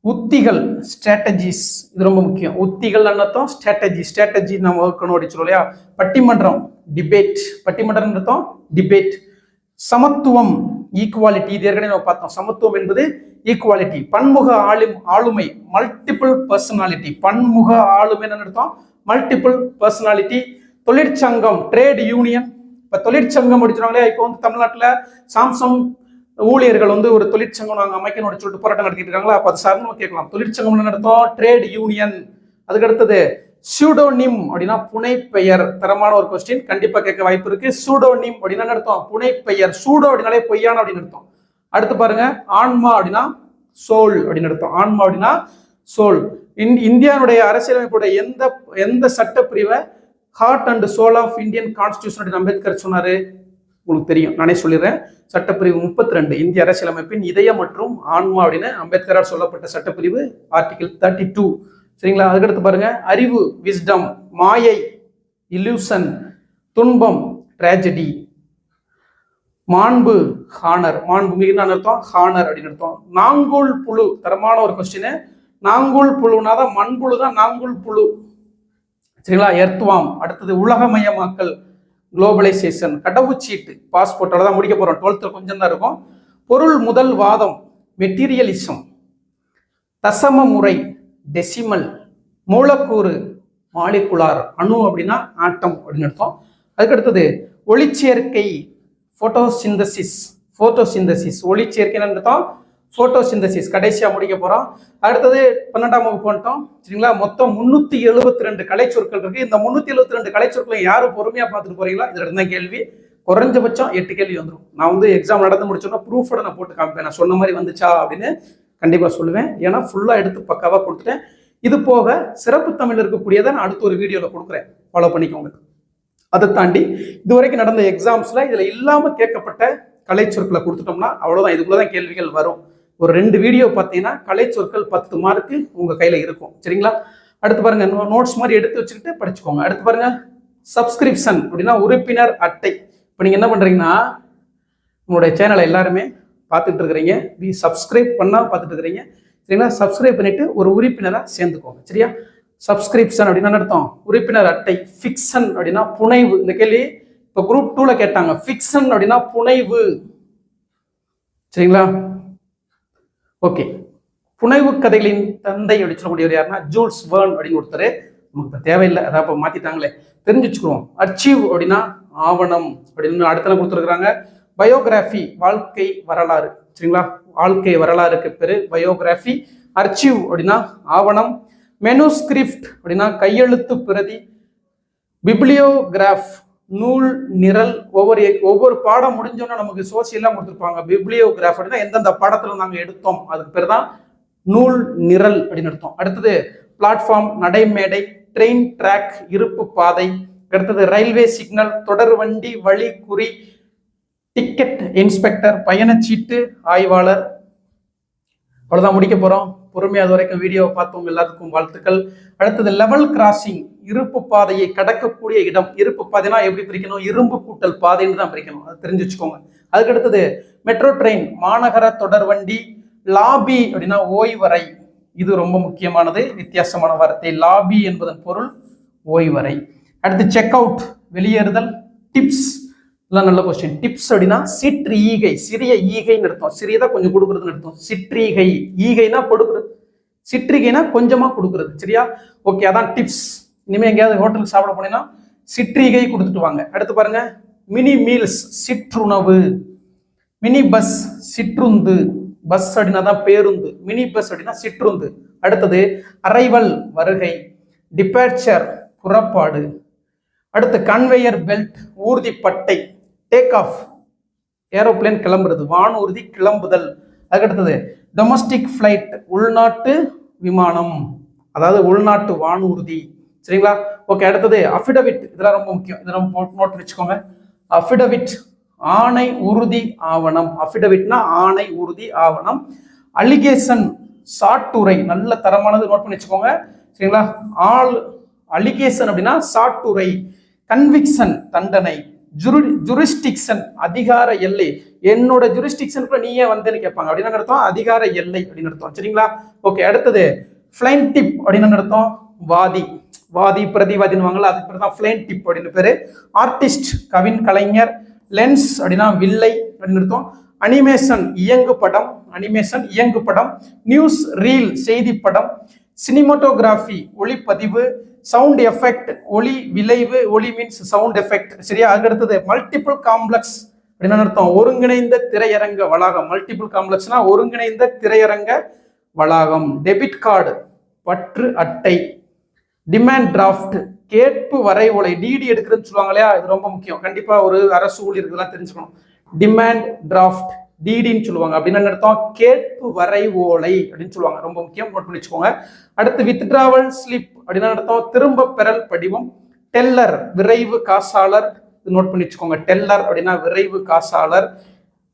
உத்திகள் ஸ்ட்ராட்டஜிஸ், இது ரொம்ப முக்கியம். உத்திகள் அர்த்தம் ஸ்ட்ராட்டஜி. ஸ்ட்ராட்டஜி நம்ம வகுக்கணும் அடிச்சிடும் இல்லையா. பட்டிமன்றம் டிபேட். பட்டிமன்றம் அர்த்தம் டிபேட். சமத்துவம் ஈக்குவாலிட்டி, இது ஏற்கனவே நம்ம பார்த்தோம். சமத்துவம் என்பது ஈக்குவாலிட்டி. பன்முக ஆளுமை மல்டிபிள் பர்சனாலிட்டி. பன்முக ஆளுமை அர்த்தம் மல்டிபிள் பர்சனாலிட்டி. தொழிற்சங்கம் ட்ரேட் யூனியன். இப்ப தொழிற்சங்கம் முடிச்சிருவாங்களே, இப்போ வந்து தமிழ்நாட்டில் சாம்சங் ஊழியர்கள் வந்து ஒரு தொழிற்சங்கம் நாங்கள் அமைக்கணும்னு சொல்லிட்டு போராட்டம் நடத்திட்டு இருக்காங்களா, அப்போ அது சார்ந்து கேட்கலாம். தொழிற்சங்கம் நடத்தும் ட்ரேட் யூனியன். அதுக்கு அடுத்தது சூடோனிம் அப்படின்னா புனை பெயர். தரமான ஒரு கொஸ்டின், கண்டிப்பா கேட்க வாய்ப்பு இருக்கு. சூடோனிம் அப்படின்னா அர்த்தம் புனை பெயர். சூடோ அப்படின்னாலே பொய்யான அப்படின்னு அர்த்தம். அடுத்து பாருங்க ஆன்மா அப்படின்னா சோல் அப்படின்னு அர்த்தம். ஆன்மா அப்படின்னா சோல். இந்தியாவுடைய அரசியலமைப்புடைய எந்த சட்டப்பிரிவை heart and soul of Indian constitution அப்படின்னு அம்பேத்கர் சொன்னாரு? உங்களுக்கு தெரியும், நானே சொல்லிடுறேன். சட்டப்பிரிவு 32 இந்திய அரசியலமைப்பின் இதயம் மற்றும் ஆன்மா அப்படின்னு அம்பேத்கரால் சொல்லப்பட்ட சட்டப்பிரிவு ஆர்டிகிள் 32. சரிங்களா? அதுக்கடுத்து பாருங்க அறிவு விஸ்டம். மாயை இல்யூஷன். துன்பம் ட்ராஜடி. மாண்பு ஹானர். மாண்பு மிகுந்த அர்த்தம் ஹானர் அப்படின்னு அர்த்தம். நாங்குள் புழு, தரமான ஒரு கொஸ்டின். நாங்குள் புழுனாதான் மண்புழு தான் நாங்குள் புழு. சரிங்களா? எர்த்வாம். அடுத்தது உலகமயமாக்கல் குளோபலைசேஷன். கடவுச்சீட்டு பாஸ்போர்ட்டோட தான் முடிக்க போறோம். 12th கொஞ்சம் தான் இருக்கும். பொருள் முதல் வாதம் மெட்டீரியலிசம். தசம முறை டெசிமல். மூலக்கூறு மாலிகுலார். அணு அப்படின்னா ஆட்டம் அப்படின்னு அர்த்தம். அதுக்கடுத்தது ஒளிச்சேர்க்கை போட்டோசிந்தசிஸ். போட்டோசிந்தசிஸ் ஒளிச்சேர்க்கைன்னு அர்த்தம் போட்டோசிந்தசிஸ். கடைசியா முடிக்க போறோம். அடுத்தது 12ஆம் வகுப்பு வந்துட்டோம். சரிங்களா? மொத்தம் 372 கலை சொற்கள் இருக்கு. இந்த 372 கலை சொற்களை யாரும் பொறுமையா பார்த்துட்டு போறீங்களா? இதுல இருந்தா கேள்வி குறைஞ்சபட்சம் 8 கேள்வி வந்துடும். நான் வந்து எக்ஸாம் நடந்து முடிச்சோன்னா ப்ரூஃபோட நான் போட்டு காமிப்பேன், நான் சொன்ன மாதிரி வந்துச்சா அப்படின்னு கண்டிப்பா சொல்லுவேன். ஏன்னா ஃபுல்லா எடுத்து பக்காவா கொடுத்துட்டேன். இது போக சிறப்பு தமிழ் இருக்கக்கூடியதை நான் அடுத்த ஒரு வீடியோல கொடுக்குறேன், ஃபாலோ பண்ணிக்கோங்க. அதை தாண்டி இதுவரைக்கும் நடந்த எக்ஸாம்ஸ்ல இதுல இல்லாம கேட்கப்பட்ட கலை சொற்களை கொடுத்துட்டோம்னா அவ்வளவுதான். இதுக்குள்ளதான் கேள்விகள் வரும். ஒரு 2 வீடியோ பார்த்தீங்கன்னா கலை சொற்கள் 10 மார்க்கு உங்க கையில இருக்கும். சரிங்களா? அடுத்து பாருங்க நோட்ஸ் மாதிரி எடுத்து வச்சுக்கிட்டு படிச்சுக்கோங்க. அடுத்து பாருங்க சப்ஸ்கிரிப்ஷன் அப்படின்னா உறுப்பினர் அட்டை. இப்போ நீங்க என்ன பண்றீங்கன்னா உங்களுடைய சேனலை எல்லாருமே பார்த்துட்டு இருக்கிறீங்க, சப்ஸ்கிரைப் பண்ணா பார்த்துட்டு இருக்கிறீங்க. சரிங்களா? சப்ஸ்கிரைப் பண்ணிட்டு ஒரு உறுப்பினரா சேர்ந்துக்கோங்க. சரியா? சப்ஸ்கிரிப்ஷன் அப்படின்னா அர்த்தம் உறுப்பினர் அட்டை. ஃபிக்ஷன் அப்படின்னா புனைவு. இந்த கேள்வி இப்போ குரூப் 2ல கேட்டாங்க. ஃபிக்ஷன் அப்படின்னா புனைவு. சரிங்களா? ஓகே. புனைவு கதைகளின் தந்தை அப்படின்னு சொல்லக்கூடியவர் யாருன்னா ஜூல்ஸ் வேர்ன் அப்படின்னு ஒருத்தர். நமக்கு தேவையில்லை, அதான் இப்போ மாத்திட்டாங்களே, தெரிஞ்சு வச்சுக்கிறோம். அச்சீவ் அப்படின்னா ஆவணம் அப்படின்னு அடுத்த கொடுத்துருக்காங்க. பயோகிராஃபி வாழ்க்கை வரலாறு. சரிங்களா? வாழ்க்கை வரலாறுக்கு பேரு பயோகிராஃபி. அர்ச்சீவ் அப்படின்னா ஆவணம். மெனுஸ்கிரிப்ட் அப்படின்னா கையெழுத்து பிரதி. பிப்ளியோகிராஃப் நூல் நிரல். ஒவ்வொரு பாடம் முடிஞ்சோன்னா நமக்கு சோசியல்லாம் கொடுத்துருப்பாங்க. பிப்ளியோகிராஃப் அப்படின்னா எந்தெந்த பாடத்துல நாங்கள் எடுத்தோம் அதுக்கு பேர் தான் நூல் நிரல் அப்படின்னு எடுத்தோம். அடுத்தது பிளாட்ஃபார்ம் நடைமேடை. ட்ரெயின் ட்ராக் இருப்பு பாதை. அடுத்தது ரயில்வே சிக்னல் தொடர் வண்டி வழி குறி. டிக்கெட் இன்ஸ்பெக்டர் பயணச்சீட்டு ஆய்வாளர். அவ்வளவுதான், முடிக்க போறோம். பொறுமையா அது வரைக்கும் வீடியோ பார்த்தவங்க எல்லாத்துக்கும் வாழ்த்துக்கள். அடுத்தது லெவல் கிராசிங் இருப்பு பாதையை கடக்கக்கூடிய இடம். இருப்பு பாதைனா எப்படி பிரிக்கணும்? இரும்பு கூட்டல் பாதைன்னு தான் பிரிக்கணும், அது தெரிஞ்சு வச்சுக்கோங்க. அதுக்கு அடுத்தது மெட்ரோ ட்ரெயின் மாநகர தொடர் வண்டி. லாபி அப்படின்னா ஓய்வறை. இது ரொம்ப முக்கியமானது, வித்தியாசமான வார்த்தை. லாபி என்பதன் பொருள் ஓய்வறை. அடுத்து செக் அவுட் வெளியேறுதல். டிப்ஸ் எல்லாம் நல்ல கொஸ்டின். டிப்ஸ் அப்படின்னா சிற்று ஈகை, சிறிய ஈகைன்னு அர்த்தம். சிறியதா கொஞ்சம் கொடுக்குறதுன்னு அர்த்தம். சிற்றீகை. ஈகைனா கொடுக்குறது, சிற்றிகைனா கொஞ்சமா கொடுக்குறது. சரியா? ஓகே, அதான் டிப்ஸ். இனிமே எங்கேயாவது ஹோட்டலுக்கு சாப்பிட போனீங்கன்னா சிற்றீகை கொடுத்துட்டு வாங்க. அடுத்து பாருங்க, மினி மீல்ஸ் சிற்றுணவு. மினி பஸ் சிற்றுந்து. பஸ் அப்படின்னா தான் பேருந்து, மினி பஸ் அப்படின்னா சிற்றுந்து. அடுத்தது அரைவல் வருகை. டிபார்ச்சர் புறப்பாடு. அடுத்து கன்வேயர் பெல்ட் ஊர்திப்பட்டை. டேக் ஆஃப் ஏரோப்ளேன் கிளம்புறது, வானூர்தி கிளம்புதல். அதுக்கடுத்தது டொமஸ்டிக் ஃபிளைட் உள்நாட்டு விமானம், அதாவது உள்நாட்டு வானூர்தி. சரிங்களா? ஓகே. அடுத்தது அஃபிடவிட். இதெல்லாம் ரொம்ப முக்கியம், இதெல்லாம் நோட் வச்சுக்கோங்க. அஃபிடவிட் ஆணை உறுதி ஆவணம். அஃபிடவிட்னா ஆணை உறுதி ஆவணம். அலிகேஷன் சாட்டுரை, நல்ல தரமானது, நோட் பண்ணி வச்சுக்கோங்க. சரிங்களா? அலிகேஷன் அப்படின்னா சாட்டுரை. கன்விக்ஷன் தண்டனை. ஜுரிஸ்டிக்ஷன் அதிகார எல்லை. என்னோட ஜுரிஸ்டிக்ஷனுக்குள்ள நீயே வந்தேன்னு கேட்பாங்க, அப்படின்னு அர்த்தம் அதிகார எல்லை அப்படின்னு அர்த்தம். சரிங்களா? ஓகே. அடுத்தது பிளைன்டிப் அப்படின்னு அர்த்தம் வாதி. வாதி பிரதிவாதின்னு வாங்கல, அதுக்கு பேர் தான் பிளைன்டிப் அப்படின்னு பேரு. ஆர்டிஸ்ட் கவின் கலைஞர். லென்ஸ் அப்படின்னா வில்லை அப்படின்னு அர்த்தம். அனிமேஷன் இயங்கு படம். அனிமேஷன் இயங்கு படம். நியூஸ் ரீல் செய்தி படம். சினிமாட்டோகிராஃபி ஒளிப்பதிவு. சவுண்ட் எஃபெக்ட் ஒளி விளைவு. ஒளி மீன்ஸ் சவுண்ட் எஃபெக்ட். சரியா? அதுக்கடுத்தது மல்டிபிள் காம்ப்ளெக்ஸ் அப்படின்னு அர்த்தம் ஒருங்கிணைந்த திரையரங்க வளாகம். மல்டிபிள் காம்ப்ளெக்ஸ்னா ஒருங்கிணைந்த திரையரங்க வளாகம். டெபிட் கார்டு பற்று அட்டை. டிமாண்ட் டிராஃப்ட் கேட்பு வரைவோலை. டிடி எடுக்கிறதுன்னு சொல்லுவாங்க இல்லையா, இது ரொம்ப முக்கியம். கண்டிப்பா ஒரு அரசு ஊழியர்கள்லாம் தெரிஞ்சுக்கணும். டிமாண்ட் டிராஃப்ட் டிடின்னு சொல்லுவாங்க. அப்படின்னு அர்த்தம் கேட்பு வரைவோலை அப்படின்னு சொல்லுவாங்க, ரொம்ப முக்கியம், நோட் பண்ணி வச்சுக்கோங்க. அடுத்து வித்ட்ராவல் ஸ்லிப் அப்படின்னு அர்த்தம் திரும்ப பெறல் படிவம். டெல்லர் விரைவு காசாளர், நோட் பண்ணி வச்சுக்கோங்க. டெல்லர் அப்படின்னா விரைவு காசாளர்.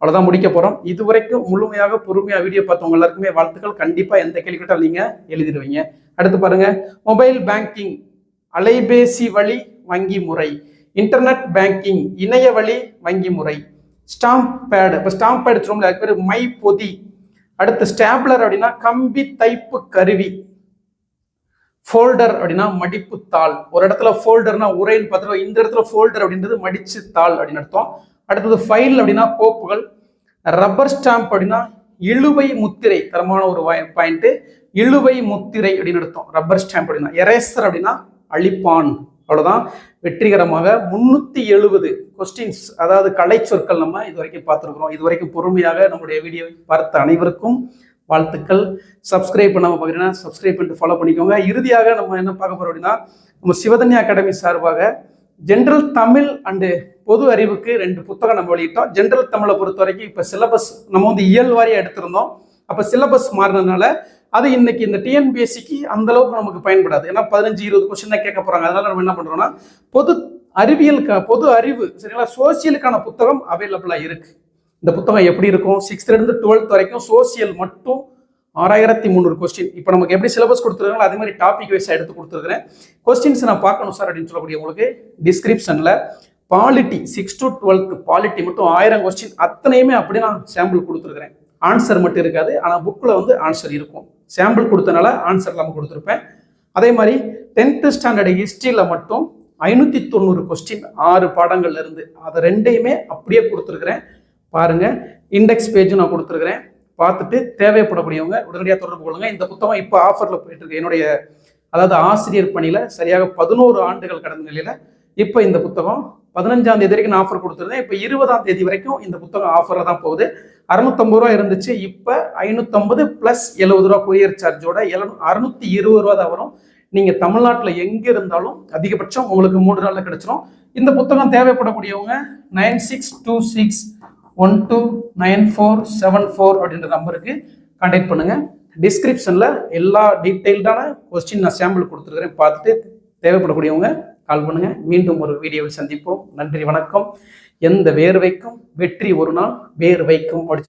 அவ்வளவுதான், முடிக்க போறோம். இதுவரைக்கும் முழுமையாக பொறுமையா வீடியோ பார்த்தவங்க எல்லாருக்குமே வாழ்த்துக்கள். கண்டிப்பா எந்த கேள்வி கேட்டாலும் நீங்க எழுதிடுவீங்க. அடுத்து பாருங்க, மொபைல் பேங்கிங் அலைபேசி வழி வங்கி முறை. இன்டர்நெட் பேங்கிங் இணைய வழி வங்கி முறை. ஸ்டாம்ப் பேடு, இப்போ ஸ்டாம்ப் பேடு சொல்லுவோம்ல, அதுக்கு பேர் மை பொதி. அடுத்து ஸ்டாப்லர் அப்படின்னா கம்பி தைப்பு கருவி. ஃபோல்டர் அப்படின்னா மடிப்பு தாள். ஒரு இடத்துல ஃபோல்டர்னா உரைன்னு பார்த்துருவோம், இந்த இடத்துல ஃபோல்டர் அப்படின்றது மடிச்சு தாள் அப்படின்னு அர்த்தம். அடுத்தது ஃபைல் அப்படின்னா கோப்புகள். ரப்பர் ஸ்டாம்ப் அப்படின்னா இழுவை முத்திரை, தரமான ஒரு பாயிண்ட். இழுவை முத்திரை அப்படின்னு அர்த்தம் ரப்பர் ஸ்டாம்ப் அப்படின்னா. எரேசர் அப்படின்னா அழிப்பான். அவ்வளவுதான், வெற்றிகரமாக 370 கொஸ்டின்ஸ், அதாவது கலை சொற்கள் நம்ம இது வரைக்கும் பார்த்துருக்கிறோம். இது வரைக்கும் பொறுமையாக நம்முடைய வீடியோவை பார்த்த அனைவருக்கும் வாழ்த்துக்கள். சப்ஸ்கிரைப் பண்ணாமல் பார்க்குறீங்கன்னா சப்ஸ்கிரைப் பண்ணிட்டு ஃபாலோ பண்ணிக்கோங்க. இறுதியாக நம்ம என்ன பார்க்க போறோம் அப்படின்னா, நம்ம சிவதன்யா அகாடமி சார்பாக ஜென்ரல் தமிழ் அண்டு பொது அறிவுக்கு 2 புத்தகம் நம்ம வெளியிட்டோம். ஜென்ரல் தமிழை பொறுத்த வரைக்கும் இப்போ சிலபஸ் நம்ம வந்து இயல் வாரியாக எடுத்திருந்தோம். அப்போ சிலபஸ் மாறினதுனால அது இன்னைக்கு இந்த டிஎன்பிஎஸ்சிக்கு அந்த அளவுக்கு நமக்கு பயன்படாது. ஏன்னா 15-20 கொஸ்டின் தான் கேட்க போறாங்க. அதனால நம்ம என்ன பண்றோம்னா, பொது அறிவியல் பொது அறிவு சரிங்களா சோசியலுக்கான புத்தகம் அவைலபிளா இருக்கு. இந்த புத்தகம் எப்படி இருக்கும், 6th இருந்து 12th வரைக்கும் சோசியல் மட்டும் 6300 கொஸ்டின். இப்போ நமக்கு எப்படி சிலபஸ் கொடுத்துருக்காங்களோ அதே மாதிரி டாபிக் வைஸா எடுத்து கொடுத்துருக்கிறேன். கொஸ்டின்ஸ் நான் பார்க்கணும் சார் அப்படின்னு சொல்லக்கூடிய உங்களுக்கு டிஸ்கிரிப்ஷன்ல பாலிட்டி 6 to 12th பாலிட்டி மட்டும் 1000 கொஸ்டின் அத்தனையுமே அப்படி நான் சாம்பிள் கொடுத்துருக்கிறேன். ஆன்சர் மட்டும் இருக்காது. ஆனால் புக்கில் வந்து ஆன்சர் இருக்கும். சாம்பிள் கொடுத்தனால ஆன்சர் இல்லாமல் கொடுத்துருப்பேன். அதே மாதிரி 10th ஸ்டாண்டர்ட் ஹிஸ்ட்ரியில் மட்டும் 590 கொஸ்டின் 6 பாடங்கள்ல இருந்து, அதை ரெண்டையுமே அப்படியே கொடுத்துருக்குறேன். பாருங்க, இண்டெக்ஸ் பேஜும் நான் கொடுத்துருக்குறேன். பார்த்துட்டு தேவைப்படக்கூடியவங்க உடனடியாக தொடர்பு கொள்ளுங்க. இந்த புத்தகம் இப்போ ஆஃபரில் போயிட்டு இருக்கு. என்னுடைய அதாவது ஆசிரியர் பணியில் சரியாக 11 ஆண்டுகள் கடந்த நிலையில் இப்போ இந்த புத்தகம் 15ஆம் தேதி வரைக்கும் நான் ஆஃபர் கொடுத்துருந்தேன். இப்போ 20ஆம் தேதி வரைக்கும் இந்த புத்தகம் ஆஃபரில் தான் போகுது. 650 ரூபா இருந்துச்சு, இப்போ 550 ப்ளஸ் 70 ரூபா கொரியர் சார்ஜோட 620 ரூபா தான் வரும். நீங்கள் தமிழ்நாட்டில் எங்கே இருந்தாலும் அதிகபட்சம் உங்களுக்கு 3 நாளில் கிடைச்சிரும். இந்த புத்தகம் தேவைப்படக்கூடியவங்க 9626129474 அப்படின்ற நம்பருக்கு கான்டாக்ட் பண்ணுங்க. டிஸ்கிரிப்ஷனில் எல்லா டீட்டெயில்டான கொஸ்டின் நான் சாம்பிள் கொடுத்துருக்கிறேன். பார்த்துட்டு தேவைப்படக்கூடியவங்க கால் பண்ணுங்க. மீண்டும் ஒரு வீடியோவில் சந்திப்போம். நன்றி, வணக்கம். எந்த வேர்வைக்கும் வெற்றி ஒரு நாள் வேர் வைக்கும்.